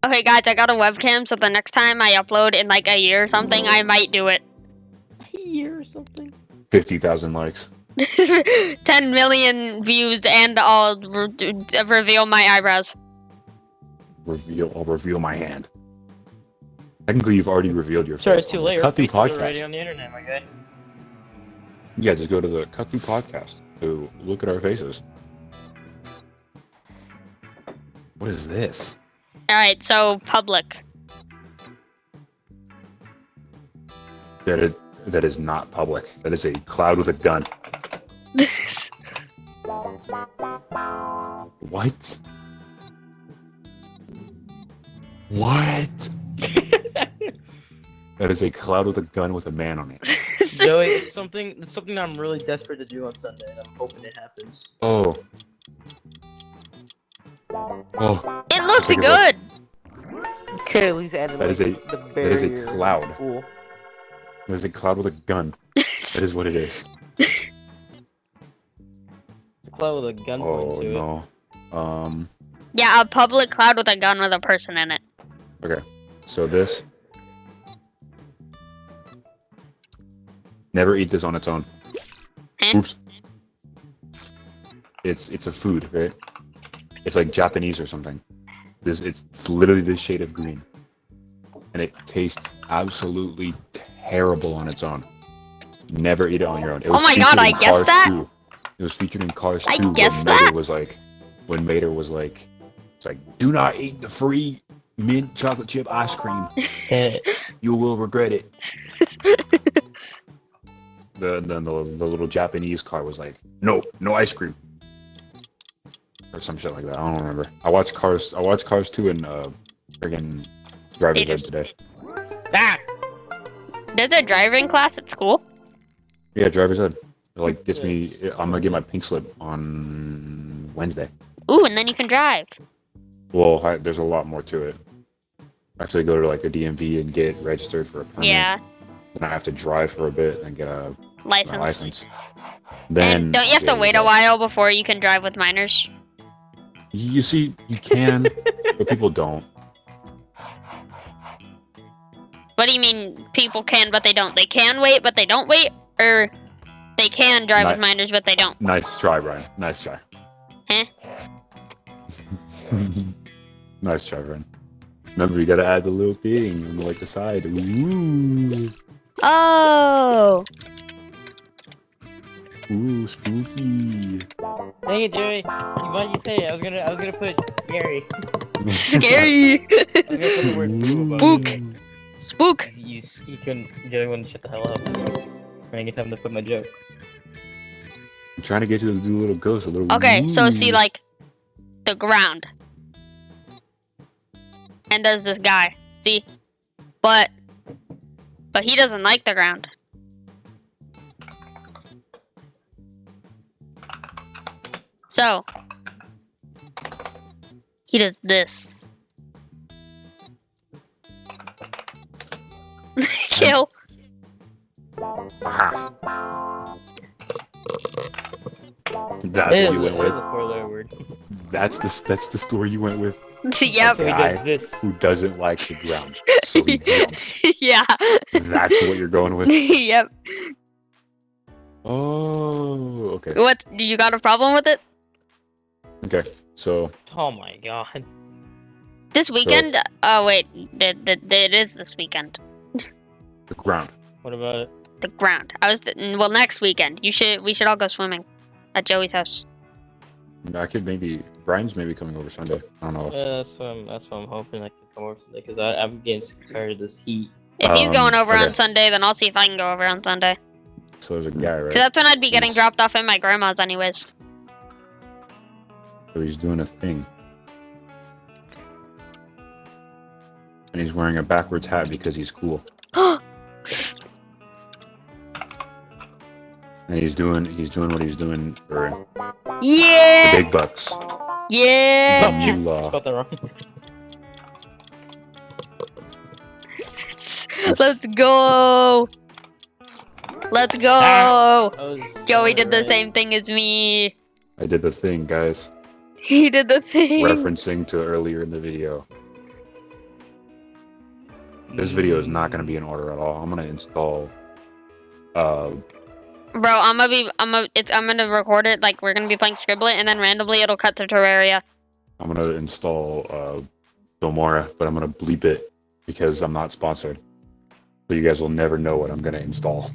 [SPEAKER 1] Okay, guys, I got a webcam, so the next time I upload in like a year or something, I might do it.
[SPEAKER 3] Here or something.
[SPEAKER 2] 50,000 likes.
[SPEAKER 1] 10 million views, and I'll reveal my eyebrows.
[SPEAKER 2] I'll reveal my hand. Technically, you've already revealed your
[SPEAKER 3] Sorry,
[SPEAKER 2] face.
[SPEAKER 3] it's too
[SPEAKER 2] on the
[SPEAKER 3] late.
[SPEAKER 2] Cut Through
[SPEAKER 3] It's already
[SPEAKER 2] podcast.
[SPEAKER 3] on the internet, my guy.
[SPEAKER 2] Yeah, just go to the Cut Through podcast to look at our faces. What is this?
[SPEAKER 1] Alright, so public.
[SPEAKER 2] That is not public. That is a cloud with a gun. What? What? That is a cloud with a gun with a man on it.
[SPEAKER 3] Joey, it's something I'm really desperate to do on Sunday, and I'm hoping it happens.
[SPEAKER 2] Oh. Oh.
[SPEAKER 1] It looks
[SPEAKER 2] Look
[SPEAKER 1] good.
[SPEAKER 2] at
[SPEAKER 3] Okay, at least added
[SPEAKER 2] That is
[SPEAKER 3] like, the
[SPEAKER 2] that is a
[SPEAKER 3] barrier.
[SPEAKER 2] cloud.
[SPEAKER 3] Cool.
[SPEAKER 2] There's a cloud with a gun. That is what it is.
[SPEAKER 3] It's a cloud with a gun
[SPEAKER 2] Oh
[SPEAKER 3] point to it.
[SPEAKER 2] no.
[SPEAKER 1] Yeah, a public cloud with a gun with a person in it.
[SPEAKER 2] Okay. So this. Never eat this on its own.
[SPEAKER 1] Eh?
[SPEAKER 2] Oops. It's a food, right? It's like Japanese or something. It's literally this shade of green, and it tastes absolutely terrible on its own. Never eat it on your own. It was
[SPEAKER 1] Oh my God,
[SPEAKER 2] featured
[SPEAKER 1] I
[SPEAKER 2] in
[SPEAKER 1] guessed
[SPEAKER 2] Cars
[SPEAKER 1] that?
[SPEAKER 2] 2. It was featured in Cars
[SPEAKER 1] I
[SPEAKER 2] 2
[SPEAKER 1] guessed
[SPEAKER 2] when
[SPEAKER 1] that?
[SPEAKER 2] Mater was like, it's like, do not eat the free mint chocolate chip ice cream. You will regret it. The little Japanese car was like, no ice cream. Or some shit like that. I don't remember. I watched Cars 2 and friggin' Driver's Ed today.
[SPEAKER 3] Ah!
[SPEAKER 1] There's a driving class at school.
[SPEAKER 2] Yeah, Driver's Ed. It like gets me. I'm gonna get my pink slip on Wednesday.
[SPEAKER 1] Ooh, and then you can drive.
[SPEAKER 2] Well, there's a lot more to it. I have to go to like the DMV and get registered for a permit.
[SPEAKER 1] Yeah,
[SPEAKER 2] Then I have to drive for a bit and get a
[SPEAKER 1] license.
[SPEAKER 2] license. Then
[SPEAKER 1] And don't you have to
[SPEAKER 2] yeah,
[SPEAKER 1] wait a while before you can drive with minors?
[SPEAKER 2] You see, you can, but people don't.
[SPEAKER 1] What What do you mean people can but they don't? They can wait but they don't wait, or they can drive with minors but they don't?
[SPEAKER 2] Nice try, Brian. Nice try.
[SPEAKER 1] Huh?
[SPEAKER 2] Nice try, Brian. Remember, you gotta add the little thing on like the side. Ooh.
[SPEAKER 1] Oh.
[SPEAKER 2] Ooh, spooky.
[SPEAKER 3] Dang it, Joey. Why did you say it? I was gonna put scary.
[SPEAKER 1] Scary.
[SPEAKER 3] I was gonna put the word boo above it.
[SPEAKER 1] Spook.
[SPEAKER 3] You couldn't. Joey wouldn't shut the hell up. I didn't get time to put my joke.
[SPEAKER 2] I'm trying to get you to do a little ghost, a little.
[SPEAKER 1] Okay, so see
[SPEAKER 2] ooh.
[SPEAKER 1] like the ground. And there's this guy. See? But he doesn't like the ground. So he does this. Kill.
[SPEAKER 2] Aha. That's what you went with.
[SPEAKER 3] a four-letter word.
[SPEAKER 2] That's the story you went with.
[SPEAKER 1] Yep.
[SPEAKER 3] So he
[SPEAKER 2] Guy
[SPEAKER 3] does this.
[SPEAKER 2] who doesn't like the ground, so he jumps.
[SPEAKER 1] Yeah.
[SPEAKER 2] That's what you're going with.
[SPEAKER 1] Yep.
[SPEAKER 2] Oh, okay.
[SPEAKER 1] What? Do you got a problem with it?
[SPEAKER 2] Okay, so
[SPEAKER 3] Oh my god.
[SPEAKER 1] This weekend? Oh wait, it is this weekend.
[SPEAKER 2] the ground.
[SPEAKER 3] What about it?
[SPEAKER 1] The ground. Well, next weekend. We should all go swimming at Joey's house.
[SPEAKER 2] I could Brian's maybe coming over Sunday. I don't know.
[SPEAKER 3] That's what I'm hoping I can come over today, because I'm getting sick and tired of this heat.
[SPEAKER 1] If he's going over
[SPEAKER 2] okay.
[SPEAKER 1] on Sunday, then I'll see if I can go over on Sunday.
[SPEAKER 2] So there's a guy, right?
[SPEAKER 1] 'Cause that's when I'd be getting
[SPEAKER 2] He's-
[SPEAKER 1] dropped off at my grandma's anyways.
[SPEAKER 2] So he's doing a thing. And he's wearing a backwards hat because he's cool. And he's doing what he's doing for the
[SPEAKER 1] Yeah!
[SPEAKER 2] big bucks.
[SPEAKER 1] Yeah!
[SPEAKER 3] Oh, shoot.
[SPEAKER 2] Moolah.
[SPEAKER 3] Spelled that wrong.
[SPEAKER 1] Let's go! Let's go!
[SPEAKER 3] That was
[SPEAKER 1] Joey did the
[SPEAKER 3] right.
[SPEAKER 1] same thing as me.
[SPEAKER 2] I did the thing, guys.
[SPEAKER 1] He did the thing.
[SPEAKER 2] Referencing to earlier in the video. This video is not going to be in order at all. I'm going to install
[SPEAKER 1] Bro, I'm gonna record it like we're gonna be playing Scribble, and then randomly it'll cut to Terraria.
[SPEAKER 2] I'm going to install Filmora, but I'm going to bleep it because I'm not sponsored. So you guys will never know what I'm going to install.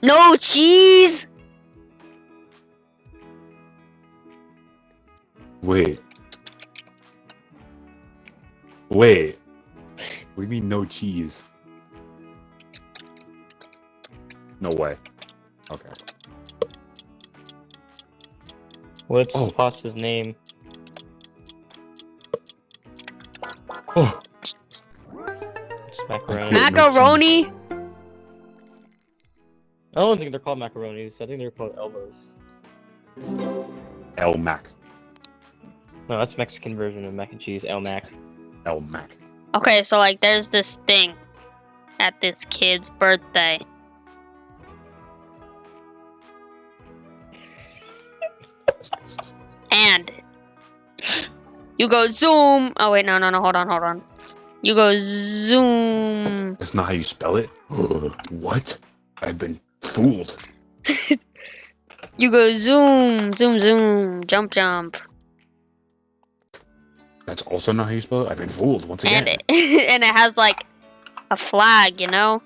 [SPEAKER 1] No cheese!
[SPEAKER 2] Wait. What do you mean no cheese? No way. Okay.
[SPEAKER 3] What's
[SPEAKER 2] Oh.
[SPEAKER 3] the pasta's name?
[SPEAKER 2] Oh,
[SPEAKER 3] It's macaroni.
[SPEAKER 2] Mac-
[SPEAKER 1] Macaroni?
[SPEAKER 3] I don't think they're called macaronis. I think they're called elbows.
[SPEAKER 2] El Mac.
[SPEAKER 3] No, that's Mexican version of mac and cheese. El Mac.
[SPEAKER 2] El Mac.
[SPEAKER 1] Okay, so like there's this thing at this kid's birthday. And you go zoom. Oh wait, no, hold on. You go zoom.
[SPEAKER 2] That's not how you spell it? What? I've been fooled.
[SPEAKER 1] You go zoom, jump.
[SPEAKER 2] That's also not how you spell it? I've been fooled once again.
[SPEAKER 1] And and it has like a flag, you know?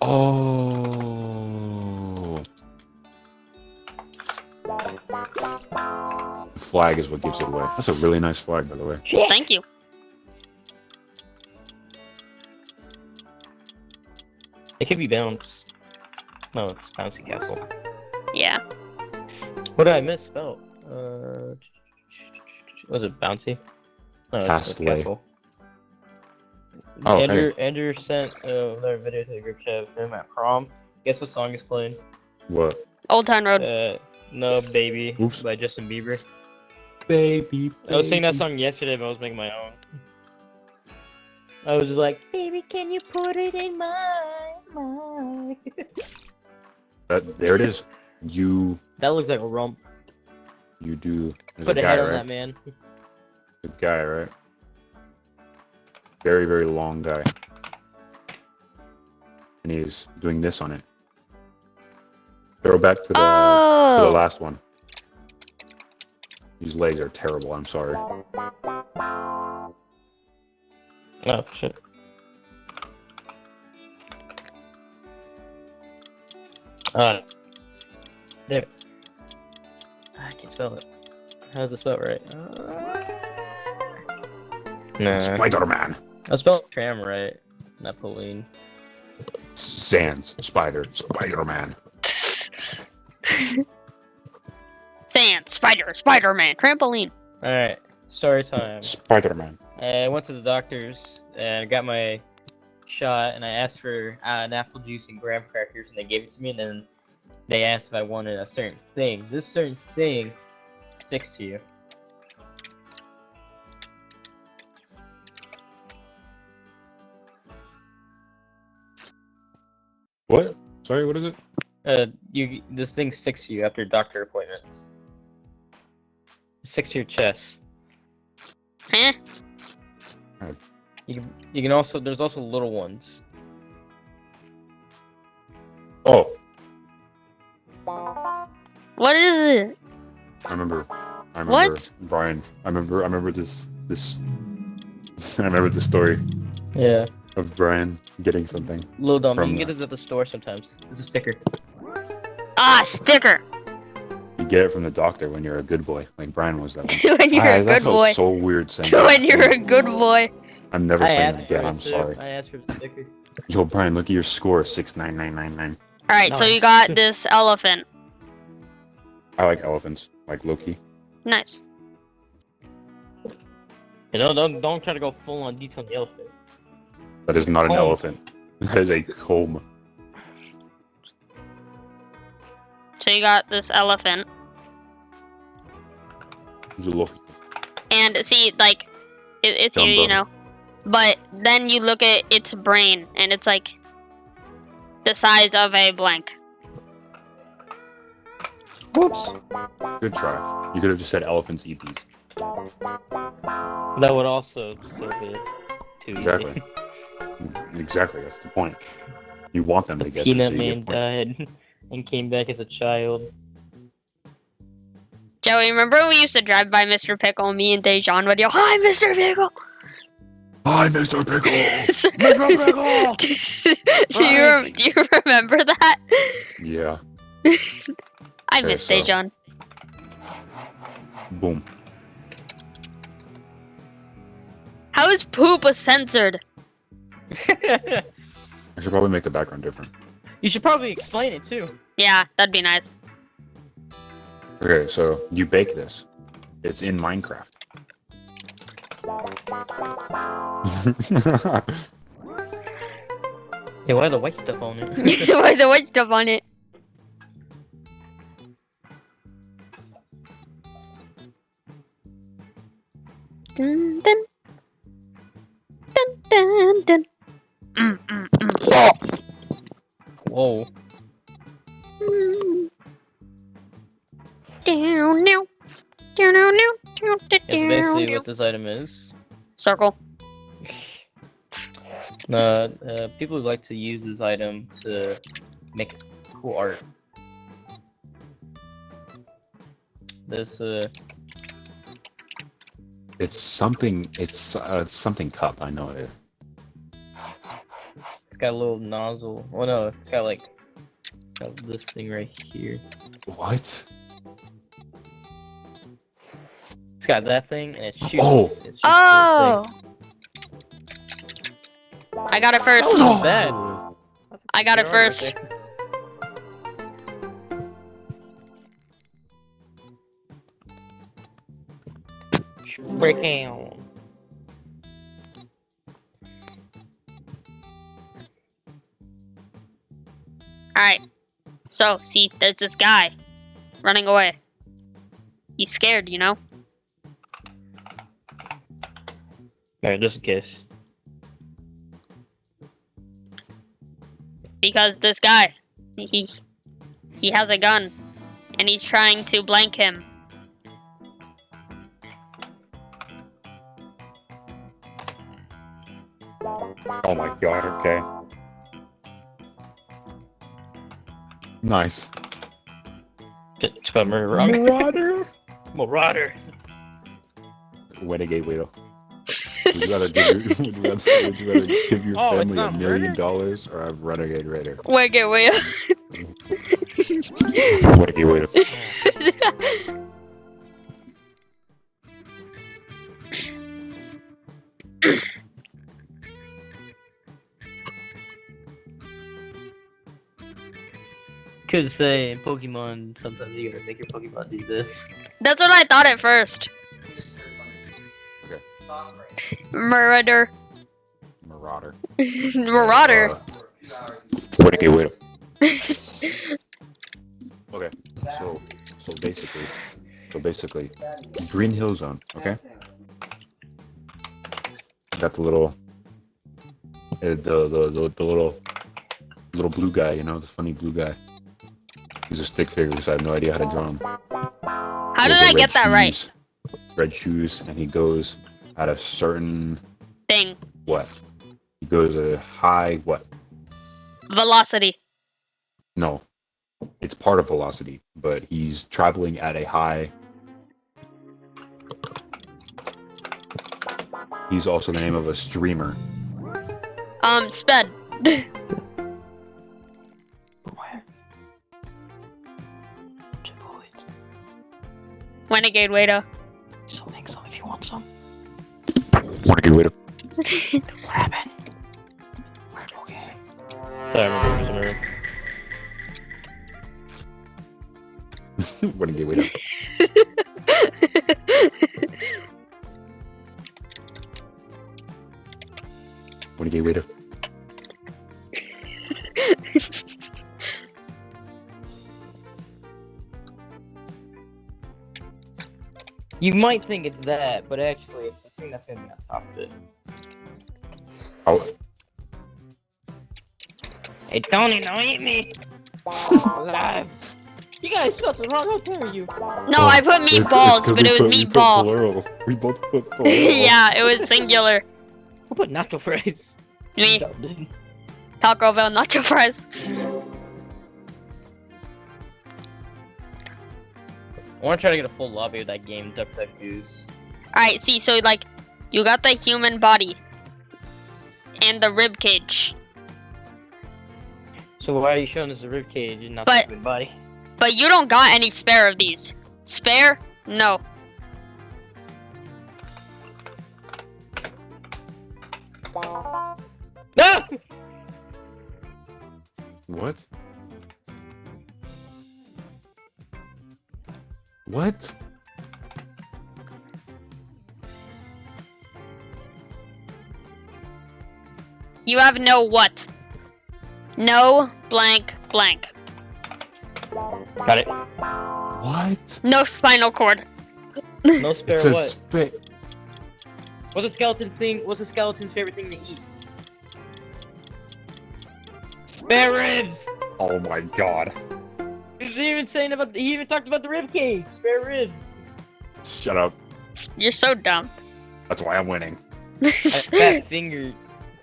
[SPEAKER 2] Oh. The flag is what gives it away. That's a really nice flag, by the way.
[SPEAKER 1] Thank you.
[SPEAKER 3] It could be bounce. No, it's bouncy castle.
[SPEAKER 1] Yeah.
[SPEAKER 3] What did I misspell? Was it bouncy? No, it's
[SPEAKER 2] Castle.
[SPEAKER 3] castle.
[SPEAKER 2] Oh, okay.
[SPEAKER 3] Andrew sent another video to the group chat of him at prom. Guess what song is playing?
[SPEAKER 2] What?
[SPEAKER 1] Old Town Road.
[SPEAKER 3] No, Baby
[SPEAKER 2] Oops.
[SPEAKER 3] by Justin Bieber.
[SPEAKER 2] Baby.
[SPEAKER 3] I was singing that song yesterday, but I was making my own. I was just like, baby, can you put it in my?
[SPEAKER 2] There it is. You
[SPEAKER 3] That looks like a rump.
[SPEAKER 2] do. There's
[SPEAKER 3] Put
[SPEAKER 2] a
[SPEAKER 3] a
[SPEAKER 2] guy,
[SPEAKER 3] head on
[SPEAKER 2] right?
[SPEAKER 3] that man.
[SPEAKER 2] A guy, right? Very, very long guy. And he's doing this on it. Throw back to the last one. These legs are terrible. I'm sorry.
[SPEAKER 3] Oh shit. Damn it. I can't spell it. How's it spelled right? Nah.
[SPEAKER 2] Spider-Man.
[SPEAKER 3] I spelled tram right. Napoleon.
[SPEAKER 2] Sans. Spider-Man.
[SPEAKER 1] Sand, spider, Spider-Man, trampoline.
[SPEAKER 3] Alright, story time.
[SPEAKER 2] Spider-Man.
[SPEAKER 3] I went to the doctor's and got my shot, and I asked for an apple juice and graham crackers, and they gave it to me, and then they asked if I wanted a certain thing. This certain thing sticks to you.
[SPEAKER 2] What? Sorry, what is it?
[SPEAKER 3] This thing sticks to you after doctor appointments. It sticks to your chest.
[SPEAKER 1] Huh?
[SPEAKER 3] You can also, there's also little ones.
[SPEAKER 2] Oh,
[SPEAKER 1] What is it?
[SPEAKER 2] I remember.
[SPEAKER 1] What?
[SPEAKER 2] Brian. I remember this. I remember the story
[SPEAKER 3] Yeah.
[SPEAKER 2] of Brian getting something.
[SPEAKER 3] Little dumb.
[SPEAKER 2] From
[SPEAKER 3] You can get this at the store sometimes. It's a sticker.
[SPEAKER 1] Ah, sticker.
[SPEAKER 2] You get it from the doctor when you're a good boy, like Brian was that one.
[SPEAKER 1] When you're a
[SPEAKER 2] That
[SPEAKER 1] good
[SPEAKER 2] felt
[SPEAKER 1] boy.
[SPEAKER 2] so weird saying that.
[SPEAKER 1] When you're a good boy.
[SPEAKER 2] I'm never
[SPEAKER 3] I
[SPEAKER 2] saying
[SPEAKER 3] asked
[SPEAKER 2] that
[SPEAKER 3] for
[SPEAKER 2] again.
[SPEAKER 3] it
[SPEAKER 2] I'm
[SPEAKER 3] too.
[SPEAKER 2] sorry.
[SPEAKER 3] I asked for the sticker.
[SPEAKER 2] Yo, Brian, look at your score, 69999.
[SPEAKER 1] Alright, so
[SPEAKER 3] Nice.
[SPEAKER 1] you got this elephant.
[SPEAKER 2] I like elephants, like Loki.
[SPEAKER 1] Nice.
[SPEAKER 3] You know, don't try to go full on detail on the elephant.
[SPEAKER 2] That is not an
[SPEAKER 3] Comb.
[SPEAKER 2] elephant. That is a comb.
[SPEAKER 1] So you got this elephant.
[SPEAKER 2] It's a Loki.
[SPEAKER 1] And see, like, it's here, you
[SPEAKER 2] Dumbo.
[SPEAKER 1] know. But then you look at its brain, and it's like the size of a blank.
[SPEAKER 3] Whoops.
[SPEAKER 2] Good try. You could have just said elephants eat these.
[SPEAKER 3] That would also still be too
[SPEAKER 2] Exactly. Exactly, that's the point. You want them
[SPEAKER 3] The
[SPEAKER 2] to guess.
[SPEAKER 3] Peanut
[SPEAKER 2] so you
[SPEAKER 3] Man
[SPEAKER 2] get points.
[SPEAKER 3] died and came back as a child.
[SPEAKER 1] Joey, remember when we used to drive by Mr. Pickle, me and Dejan would yell, "Hi, Mr. Pickle!"
[SPEAKER 2] Hi, Mr. Pickle!
[SPEAKER 1] Do you remember that?
[SPEAKER 2] Yeah.
[SPEAKER 1] I
[SPEAKER 2] Okay,
[SPEAKER 1] miss
[SPEAKER 2] so-
[SPEAKER 1] Dejan.
[SPEAKER 2] Boom.
[SPEAKER 1] How is poop censored?
[SPEAKER 2] I should probably make the background different.
[SPEAKER 3] You should probably explain it too.
[SPEAKER 1] Yeah, that'd be nice.
[SPEAKER 2] Okay, so you bake this. It's in Minecraft.
[SPEAKER 3] Hey, why the white stuff on it?
[SPEAKER 1] Why the white stuff on it? Dun, dun. Dun, dun, dun.
[SPEAKER 3] Whoa.
[SPEAKER 1] Down now. Down now. Down,
[SPEAKER 3] That's basically
[SPEAKER 1] down.
[SPEAKER 3] what this item is.
[SPEAKER 1] Circle.
[SPEAKER 3] People like to use this item to make cool art. This,
[SPEAKER 2] It's something. It's something cup. I know it.
[SPEAKER 3] it's got a little nozzle. Oh no, it's got like this thing right here.
[SPEAKER 2] What?
[SPEAKER 3] It's got that thing and it shoots.
[SPEAKER 2] Oh!
[SPEAKER 3] It shoots
[SPEAKER 1] Oh! I got it first.
[SPEAKER 3] That wasn't bad.
[SPEAKER 1] I got it
[SPEAKER 3] You're right
[SPEAKER 1] first.
[SPEAKER 3] there. Break down.
[SPEAKER 1] Alright. So, see, there's this guy running away. He's scared, you know?
[SPEAKER 3] Alright, just in case.
[SPEAKER 1] Because this guy, he has a gun, and he's trying to blank him.
[SPEAKER 2] Oh my god, okay. Nice.
[SPEAKER 3] It's got Marauder.
[SPEAKER 2] Marauder!
[SPEAKER 3] Marauder.
[SPEAKER 2] Renegade Widow. Would you rather give your
[SPEAKER 3] Oh, it's
[SPEAKER 2] family
[SPEAKER 3] not
[SPEAKER 2] $1 million
[SPEAKER 3] murder?
[SPEAKER 2] or have Renegade Raider?
[SPEAKER 1] Wait.
[SPEAKER 2] Renegade Widow.
[SPEAKER 3] Could say in Pokemon, sometimes you gotta make your Pokemon do this.
[SPEAKER 1] That's what I thought at first.
[SPEAKER 2] Okay.
[SPEAKER 1] Marauder.
[SPEAKER 2] Marauder.
[SPEAKER 1] Marauder.
[SPEAKER 2] Renegade Widow. Okay. So basically, Green Hill Zone. Okay. Got the little, the little blue guy. You know, the funny blue guy. He's a stick figure, so I have no idea how to draw him.
[SPEAKER 1] How did I get that right?
[SPEAKER 2] Red shoes, and he goes at a certain
[SPEAKER 1] Thing.
[SPEAKER 2] what? He goes at a high what?
[SPEAKER 1] Velocity.
[SPEAKER 2] No, it's part of velocity, but he's traveling at a high. He's also the name of a streamer.
[SPEAKER 1] Sped. Renegade Widow.
[SPEAKER 3] Something if you want some.
[SPEAKER 2] Renegade Widow.
[SPEAKER 3] What happened? Okay.
[SPEAKER 2] Renegade Widow. Renegade Widow.
[SPEAKER 3] You might think it's that, but actually it's the thing that's gonna be on top of it.
[SPEAKER 2] Oh,
[SPEAKER 3] Hey Tony, don't eat me! Alive! You guys spelled it wrong, how dare you?
[SPEAKER 1] No, I put meatballs, but it was meatball.
[SPEAKER 2] Plural. We both put plural.
[SPEAKER 1] Yeah, it was singular.
[SPEAKER 3] Who put nacho fries?
[SPEAKER 1] Me.
[SPEAKER 3] Dude.
[SPEAKER 1] Taco Bell nacho fries.
[SPEAKER 3] I wanna try to get a full lobby of that game, Duck Duck Goose.
[SPEAKER 1] Alright, see, so like, you got the human body. And the rib cage.
[SPEAKER 3] So why are you showing us the rib cage and not
[SPEAKER 1] But-
[SPEAKER 3] the human body?
[SPEAKER 1] But you don't got any spare of these. Spare? No.
[SPEAKER 3] No!
[SPEAKER 2] What? What?
[SPEAKER 1] You have no what? No blank blank.
[SPEAKER 3] Got it.
[SPEAKER 2] What?
[SPEAKER 1] No spinal cord.
[SPEAKER 3] No spare
[SPEAKER 2] It's a
[SPEAKER 3] what?
[SPEAKER 2] spit.
[SPEAKER 3] What's a skeleton thing? What's a skeleton's favorite thing to eat? Spare ribs!
[SPEAKER 2] Oh my god.
[SPEAKER 3] He's even saying about he even talked about the rib cage. Spare ribs.
[SPEAKER 2] Shut up.
[SPEAKER 1] You're so dumb.
[SPEAKER 2] That's why I'm winning.
[SPEAKER 3] Fat finger.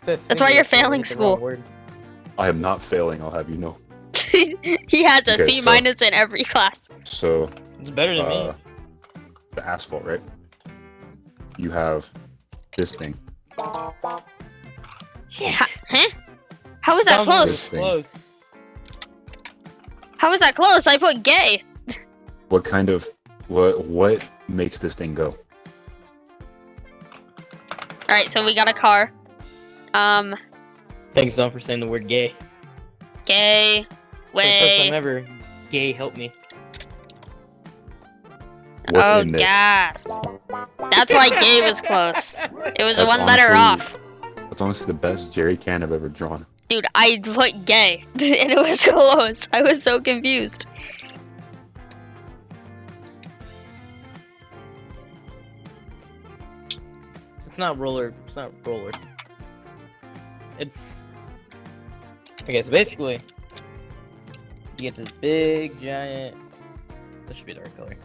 [SPEAKER 1] That's why you're failing school.
[SPEAKER 2] I am not failing, I'll have you know.
[SPEAKER 1] He has a
[SPEAKER 2] Okay,
[SPEAKER 1] C
[SPEAKER 2] so-
[SPEAKER 1] minus in every class.
[SPEAKER 2] So,
[SPEAKER 3] It's better than me.
[SPEAKER 2] the asphalt, right? You have this thing.
[SPEAKER 3] Yeah.
[SPEAKER 1] Huh? How was that
[SPEAKER 3] Sounds
[SPEAKER 1] close?
[SPEAKER 3] Close.
[SPEAKER 1] How was that close? I put gay.
[SPEAKER 2] What kind of what makes this thing go?
[SPEAKER 1] Alright, so we got a car.
[SPEAKER 3] Thanks, Don, for saying the word gay.
[SPEAKER 1] Gay.
[SPEAKER 3] For the first time
[SPEAKER 1] Way.
[SPEAKER 3] ever, gay helped me.
[SPEAKER 2] What's
[SPEAKER 1] Oh,
[SPEAKER 2] in this?
[SPEAKER 1] gas. That's why gay was close. It was
[SPEAKER 2] That's
[SPEAKER 1] one letter
[SPEAKER 2] honestly-
[SPEAKER 1] off.
[SPEAKER 2] That's honestly the best Jerry can I've ever drawn.
[SPEAKER 1] Dude, I put gay. And it was close. I was so confused.
[SPEAKER 3] It's not roller. It's not roller. It's Okay, so basically, you get this big giant. This should be the right color.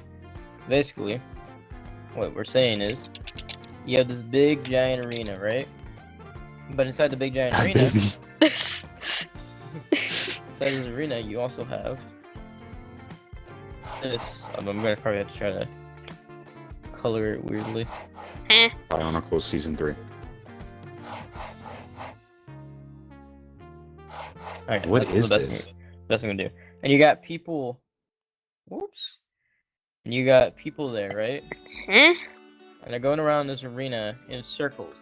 [SPEAKER 3] Basically, what we're saying is, you have this big giant arena, right? But inside the big giant arena, inside this arena, you also have this. I'm gonna probably have to try to color it weirdly.
[SPEAKER 2] Bionicle Season 3.
[SPEAKER 3] Alright,
[SPEAKER 2] What
[SPEAKER 3] that's
[SPEAKER 2] is
[SPEAKER 3] the best
[SPEAKER 2] this?
[SPEAKER 3] Best I'm gonna do. And you got people. Whoops. And you got people there, right?
[SPEAKER 1] Huh?
[SPEAKER 3] And they're going around this arena in circles.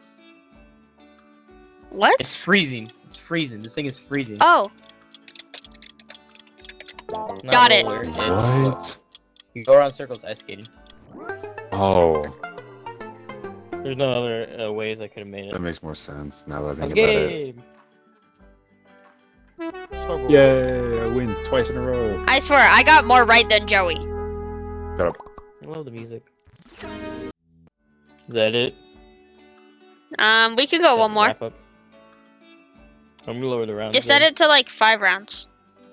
[SPEAKER 1] What?
[SPEAKER 3] It's freezing. It's freezing. This thing is freezing.
[SPEAKER 1] Oh,
[SPEAKER 3] Not
[SPEAKER 1] got it.
[SPEAKER 3] roller, it's-
[SPEAKER 2] What?
[SPEAKER 3] You go around circles ice skating.
[SPEAKER 2] Oh,
[SPEAKER 3] There's no other ways I could have made it.
[SPEAKER 2] that makes more sense now that I
[SPEAKER 3] Let's
[SPEAKER 2] think about it.
[SPEAKER 3] game. Scribble.
[SPEAKER 2] Yay! I win twice in a row.
[SPEAKER 1] I swear, I got more right than Joey.
[SPEAKER 2] Shut up.
[SPEAKER 3] I love the music. Is that it?
[SPEAKER 1] We could go one more.
[SPEAKER 3] Wrap up. I'm gonna lower the rounds.
[SPEAKER 1] You set
[SPEAKER 3] then.
[SPEAKER 1] it to like 5 rounds.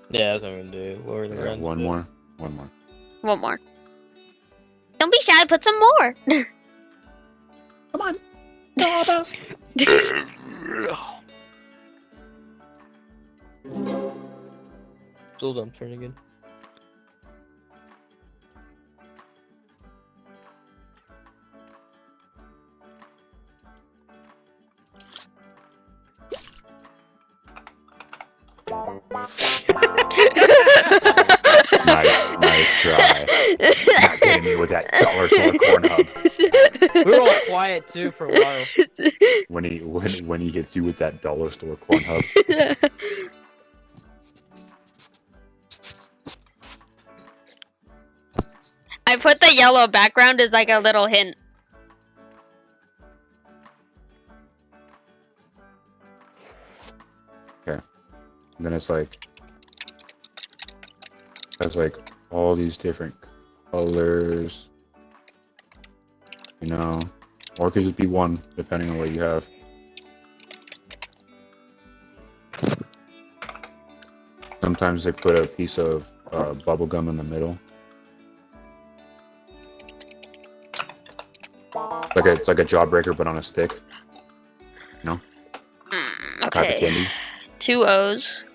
[SPEAKER 3] Yeah, that's what I'm gonna do. Lower the
[SPEAKER 2] Yeah,
[SPEAKER 3] rounds.
[SPEAKER 2] one more. One more.
[SPEAKER 1] One more. Don't be shy, put some more.
[SPEAKER 2] Come on.
[SPEAKER 3] Still dumb turn again.
[SPEAKER 2] Nice try. Not getting me with that dollar store corn hub.
[SPEAKER 3] We were all quiet too for a while.
[SPEAKER 2] When he hits you with that dollar store corn hub.
[SPEAKER 1] I put the yellow background as like a little hint.
[SPEAKER 2] And then it's like there's like all these different colors, you know, or it could just be one depending on what you have. Sometimes they put a piece of bubble gum in the middle. It's like a jawbreaker but on a stick.
[SPEAKER 1] Mm,
[SPEAKER 2] Type of
[SPEAKER 1] okay.
[SPEAKER 2] candy.
[SPEAKER 1] 2 O's.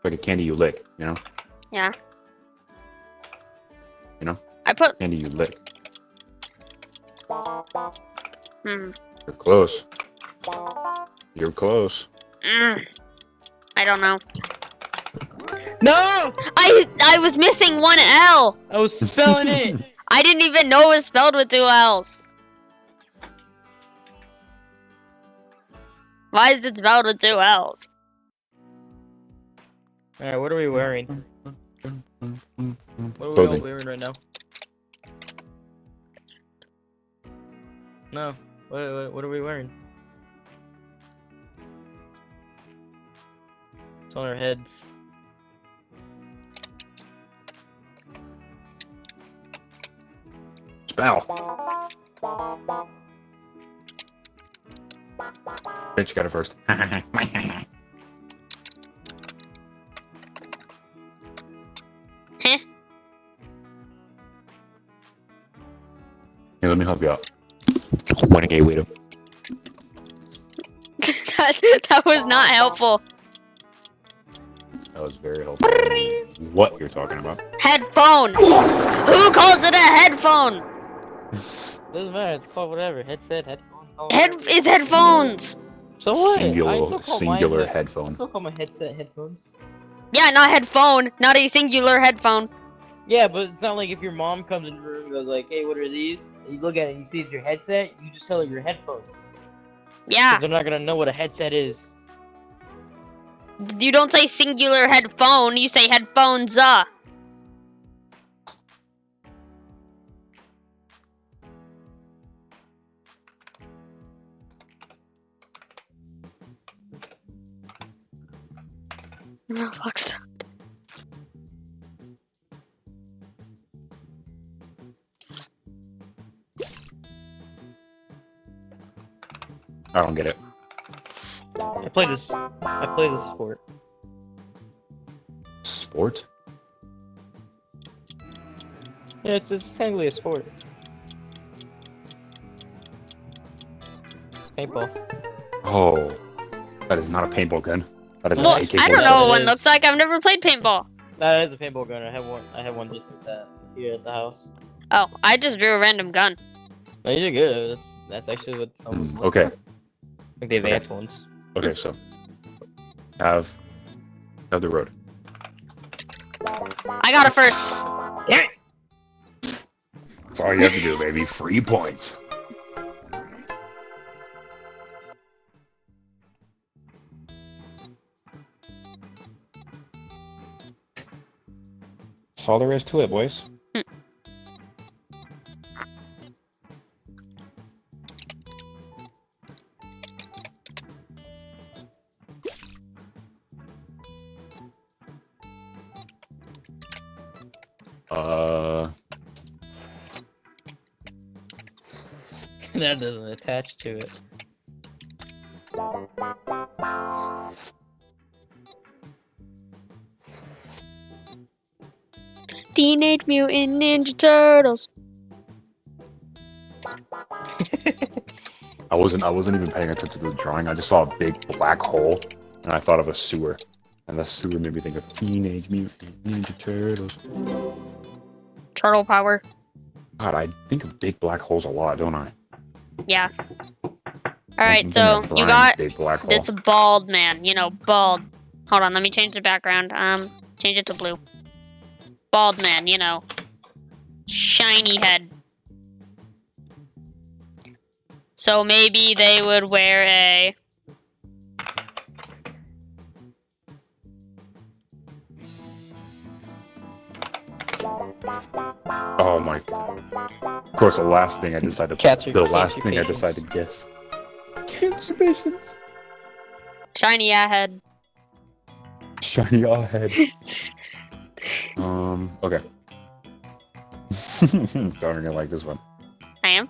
[SPEAKER 2] Like a candy you lick, you know?
[SPEAKER 1] Yeah.
[SPEAKER 2] You know?
[SPEAKER 1] I put.
[SPEAKER 2] Candy you lick.
[SPEAKER 1] Hmm.
[SPEAKER 2] You're close. You're close.
[SPEAKER 1] I don't know.
[SPEAKER 3] No!
[SPEAKER 1] I was missing 1 L.
[SPEAKER 3] I was spelling it!
[SPEAKER 1] I didn't even know it was spelled with 2 L's. Why is it spelled with 2 L's?
[SPEAKER 3] Alright, what are we wearing? What are we all
[SPEAKER 2] Clothing.
[SPEAKER 3] wearing right now? No. What are we wearing? It's on our heads.
[SPEAKER 2] Spell. Bitch got it first.
[SPEAKER 1] Heh.
[SPEAKER 2] Hey, let me help you out. Renegade Widow.
[SPEAKER 1] that was not helpful.
[SPEAKER 2] That was very helpful. What you're talking about?
[SPEAKER 1] Headphone. Who calls it a headphone?
[SPEAKER 3] Doesn't matter, it's called whatever. Headset, headphone, call it
[SPEAKER 1] Head
[SPEAKER 3] whatever.
[SPEAKER 1] it's headphones.
[SPEAKER 3] So what?
[SPEAKER 2] Singular
[SPEAKER 3] I
[SPEAKER 2] headphone.
[SPEAKER 3] still call my headset headphones.
[SPEAKER 1] Yeah, not headphone. Not a singular headphone.
[SPEAKER 3] Yeah, but it's not like if your mom comes in the room and goes like, hey, what are these? And you look at it and you see it's your headset, you just tell her your headphones.
[SPEAKER 1] Yeah.
[SPEAKER 3] 'Cause they're not gonna know what a headset is.
[SPEAKER 1] You don't say singular headphone. You say headphones. No, fuck's up.
[SPEAKER 2] I don't get it.
[SPEAKER 3] I play this sport.
[SPEAKER 2] Sport?
[SPEAKER 3] Yeah, it's technically a sport. Paintball.
[SPEAKER 2] Oh, that is not a paintball gun. That is
[SPEAKER 1] Well,
[SPEAKER 2] an AK-47.
[SPEAKER 1] I don't know what one
[SPEAKER 3] It is.
[SPEAKER 1] looks like. I've never played paintball.
[SPEAKER 3] That is a paintball gun. I have one just like that here at the house.
[SPEAKER 1] Oh, I just drew a random gun.
[SPEAKER 3] No, you did good. That's actually what some
[SPEAKER 2] Okay.
[SPEAKER 3] like the advanced ones.
[SPEAKER 2] Okay, so have the road.
[SPEAKER 1] I got it first.
[SPEAKER 2] That's all you have to do, baby. 3 points. That's all there is to it, boys.
[SPEAKER 3] That doesn't attach to it.
[SPEAKER 1] Teenage Mutant Ninja Turtles.
[SPEAKER 2] I wasn't even paying attention to the drawing. I just saw a big black hole, and I thought of a sewer. And the sewer made me think of Teenage Mutant Ninja Turtles.
[SPEAKER 1] Turtle power.
[SPEAKER 2] God, I think of big black holes a lot, don't I?
[SPEAKER 1] Yeah. Alright,
[SPEAKER 2] I'm
[SPEAKER 1] so
[SPEAKER 2] thinking of
[SPEAKER 1] you
[SPEAKER 2] Brian's
[SPEAKER 1] got
[SPEAKER 2] big black hole.
[SPEAKER 1] this bald man. You know, bald. Hold on, let me change the background. Change it to blue. Bald man, you know. Shiny head. So maybe they would wear a...
[SPEAKER 2] Oh my god. Of course, the last thing I decided to guess. Cancer patients.
[SPEAKER 1] Shiny head.
[SPEAKER 2] Shiny all head. Okay. Don't really like this one.
[SPEAKER 1] I am.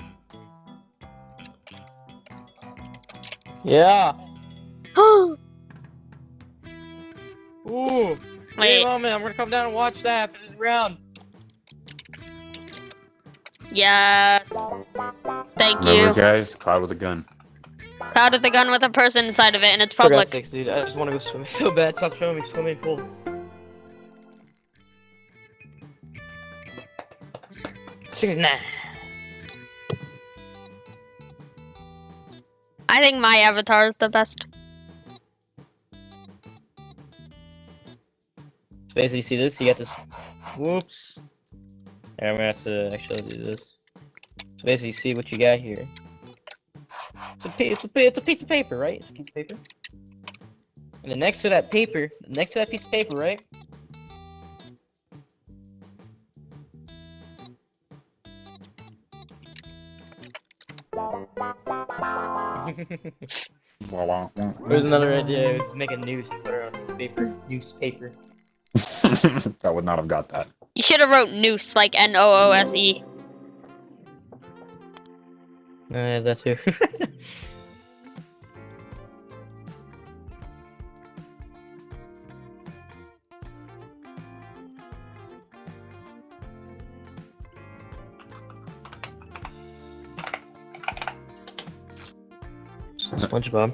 [SPEAKER 3] Yeah.
[SPEAKER 1] Wait.
[SPEAKER 3] Ooh. Hey, moment. I'm gonna come down and watch that after this round.
[SPEAKER 1] Yes. Thank
[SPEAKER 2] Remember,
[SPEAKER 1] you.
[SPEAKER 2] guys? Cloud with a gun.
[SPEAKER 1] Cloud with a gun with a person inside of it, and it's
[SPEAKER 3] For God's
[SPEAKER 1] public.
[SPEAKER 3] sakes, dude. I just want to go swimming so bad. Stop showing me swimming pools. Nah.
[SPEAKER 1] I think my avatar is the best.
[SPEAKER 3] So basically, see this? You got this. Whoops. And I'm gonna have to actually do this. So basically, see what you got here. It's a piece of paper, right? It's a piece of paper. And then next to that piece of paper, right? There's another idea. Is make a noose and put it on newspaper. Newspaper.
[SPEAKER 2] I would not have got that.
[SPEAKER 1] You should have wrote noose, like Noose.
[SPEAKER 3] Yeah, that too. SpongeBob.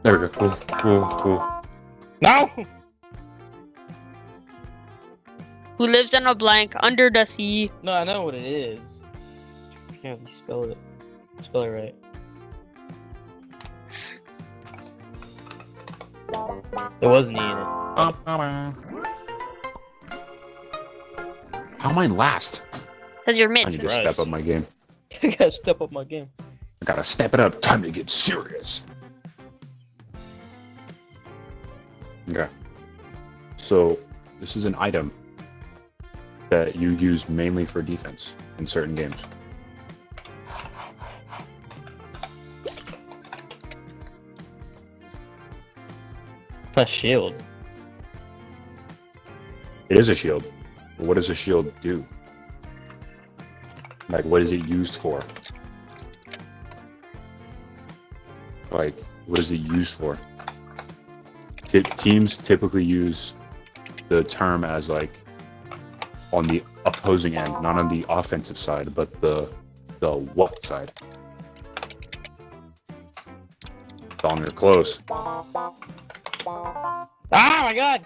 [SPEAKER 2] There we go. Cool.
[SPEAKER 3] No!
[SPEAKER 1] Who lives in a blank under the sea?
[SPEAKER 3] No, I know what it is. Yeah, you spell it. Spell it right. There wasn't E in it.
[SPEAKER 2] How am I last?
[SPEAKER 1] Because you're
[SPEAKER 2] I
[SPEAKER 1] mid.
[SPEAKER 2] need to
[SPEAKER 3] Christ.
[SPEAKER 2] step up my game.
[SPEAKER 3] I gotta step up my game.
[SPEAKER 2] I gotta step it up. Time to get serious. Okay. So, this is an item that you use mainly for defense in certain games.
[SPEAKER 3] A shield.
[SPEAKER 2] It is a shield. But what does a shield do? Like, what is it used for? what is it used for? Teams typically use the term as like on the opposing end, not on the offensive side, but the what side. Dom, you're close.
[SPEAKER 3] Oh my god!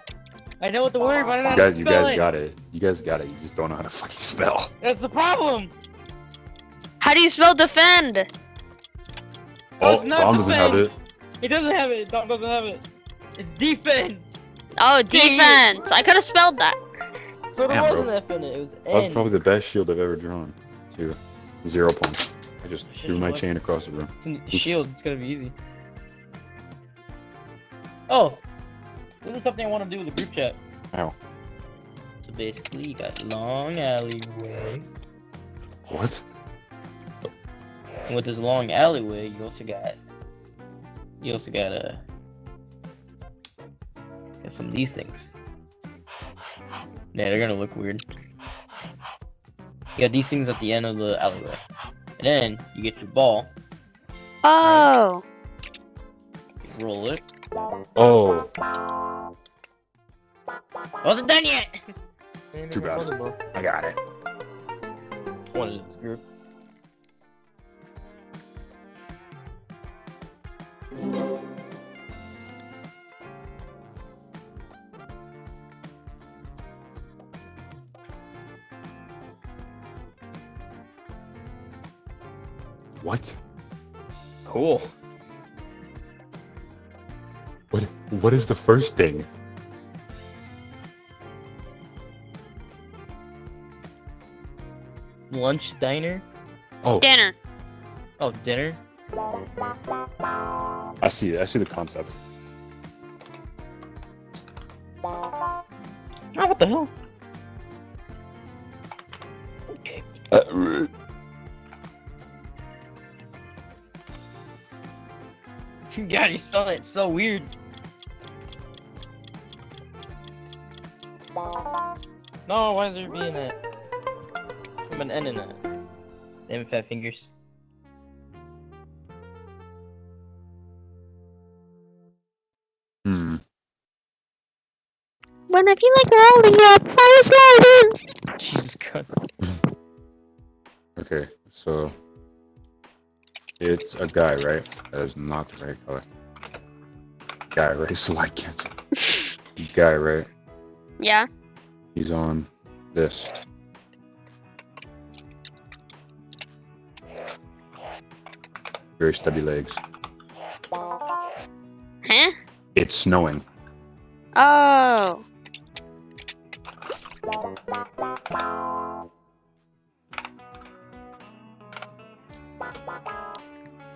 [SPEAKER 3] I know what the word, but I don't know how to
[SPEAKER 2] You
[SPEAKER 3] spell
[SPEAKER 2] guys
[SPEAKER 3] it.
[SPEAKER 2] got it. You guys got it. You just don't know how to fucking spell.
[SPEAKER 3] That's the problem.
[SPEAKER 1] How do you spell defend?
[SPEAKER 2] Oh,
[SPEAKER 3] it's not
[SPEAKER 2] Dom doesn't have it.
[SPEAKER 3] He doesn't have it. Dom doesn't have it. It's defense.
[SPEAKER 1] Oh, defense. I could have spelled that.
[SPEAKER 3] So there
[SPEAKER 2] Damn,
[SPEAKER 3] wasn't
[SPEAKER 2] bro.
[SPEAKER 3] F in it. It was N.
[SPEAKER 2] That was probably the best shield I've ever drawn. Too. 0 points. I just
[SPEAKER 3] Shit,
[SPEAKER 2] threw my
[SPEAKER 3] what?
[SPEAKER 2] chain across the room.
[SPEAKER 3] It's in the shield. It's gonna be easy. Oh, this is something I want to do with the group chat.
[SPEAKER 2] Ow.
[SPEAKER 3] So basically, you got long alleyway.
[SPEAKER 2] What?
[SPEAKER 3] And with this long alleyway, you also got some of these things. Yeah, they're gonna look weird. You got these things at the end of the alleyway, and then you get your ball.
[SPEAKER 1] Oh.
[SPEAKER 3] You roll it.
[SPEAKER 2] Oh.
[SPEAKER 3] Wasn't done yet.
[SPEAKER 2] Too bad. I got it.
[SPEAKER 3] One in this group.
[SPEAKER 2] What?
[SPEAKER 3] Cool.
[SPEAKER 2] What is the first thing?
[SPEAKER 3] Lunch diner.
[SPEAKER 2] Oh,
[SPEAKER 1] Dinner.
[SPEAKER 3] Oh, dinner.
[SPEAKER 2] I see it. I see the concept.
[SPEAKER 3] Oh, what the hell? Okay. God, you spell it so weird. No, why is there B in that? I'm an N in that. Them fat fingers.
[SPEAKER 2] Hmm.
[SPEAKER 1] When I feel like rolling up, I slide in.
[SPEAKER 3] Jesus Christ.
[SPEAKER 2] Okay, so it's a guy, right? That is not the right color. Guy, right? So I can't. Guy, right?
[SPEAKER 1] Yeah.
[SPEAKER 2] He's on this. Very stubby legs.
[SPEAKER 1] Huh?
[SPEAKER 2] It's snowing.
[SPEAKER 1] Oh.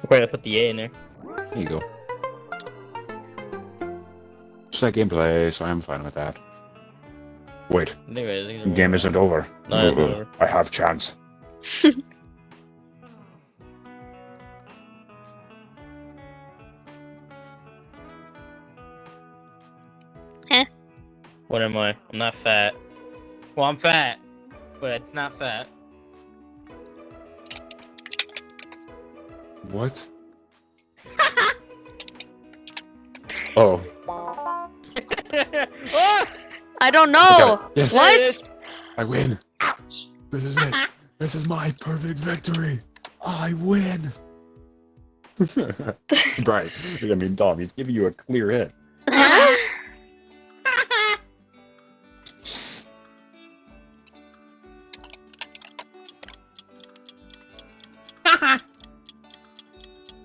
[SPEAKER 3] Wait, I put the A in there.
[SPEAKER 2] There you go. Second place, I'm fine with that. Wait,
[SPEAKER 3] Anyway, I think
[SPEAKER 2] the game isn't over.
[SPEAKER 3] No, it's over.
[SPEAKER 2] I have chance.
[SPEAKER 3] What am I? I'm not fat. Well, I'm fat, but it's not fat.
[SPEAKER 2] What? Oh.
[SPEAKER 3] Ah!
[SPEAKER 1] I don't
[SPEAKER 2] I
[SPEAKER 1] know.
[SPEAKER 2] got it. Yes.
[SPEAKER 1] What?
[SPEAKER 2] I win. This is it. This is my perfect victory. I win. Right. I mean, Dom, he's giving you a clear hit.
[SPEAKER 1] Huh?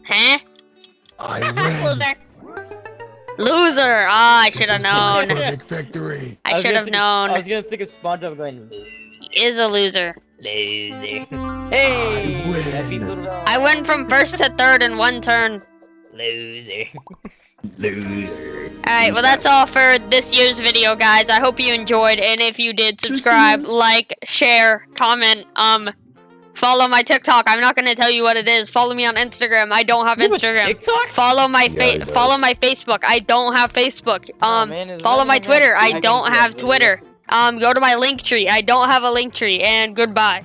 [SPEAKER 1] Huh?
[SPEAKER 2] I win.
[SPEAKER 1] Loser. Ah, I should have
[SPEAKER 2] This is my
[SPEAKER 1] known.
[SPEAKER 2] perfect victory.
[SPEAKER 1] I should have
[SPEAKER 3] I
[SPEAKER 1] known.
[SPEAKER 3] was gonna think of SpongeBob going,
[SPEAKER 1] He is a loser.
[SPEAKER 3] loser. Hey!
[SPEAKER 2] I win.
[SPEAKER 3] Happy little
[SPEAKER 1] I went from first to third in one turn.
[SPEAKER 3] loser.
[SPEAKER 2] Loser.
[SPEAKER 1] Alright, well that's all for this year's video, guys. I hope you enjoyed, and if you did, subscribe,
[SPEAKER 2] year's?
[SPEAKER 1] like, share, comment, follow my TikTok. I'm not gonna tell you what it is. Follow me on Instagram. I don't have
[SPEAKER 3] You have a
[SPEAKER 1] Instagram.
[SPEAKER 3] TikTok?
[SPEAKER 1] Follow my
[SPEAKER 2] Yeah, he does.
[SPEAKER 1] follow my Facebook. I don't have Facebook.
[SPEAKER 3] Oh, man, is
[SPEAKER 1] Follow
[SPEAKER 3] that
[SPEAKER 1] my
[SPEAKER 3] gonna
[SPEAKER 1] Twitter.
[SPEAKER 3] happen?
[SPEAKER 1] I
[SPEAKER 3] I
[SPEAKER 1] don't
[SPEAKER 3] can
[SPEAKER 1] have
[SPEAKER 3] do that.
[SPEAKER 1] Twitter. Go to my link tree. I don't have a link tree, and goodbye.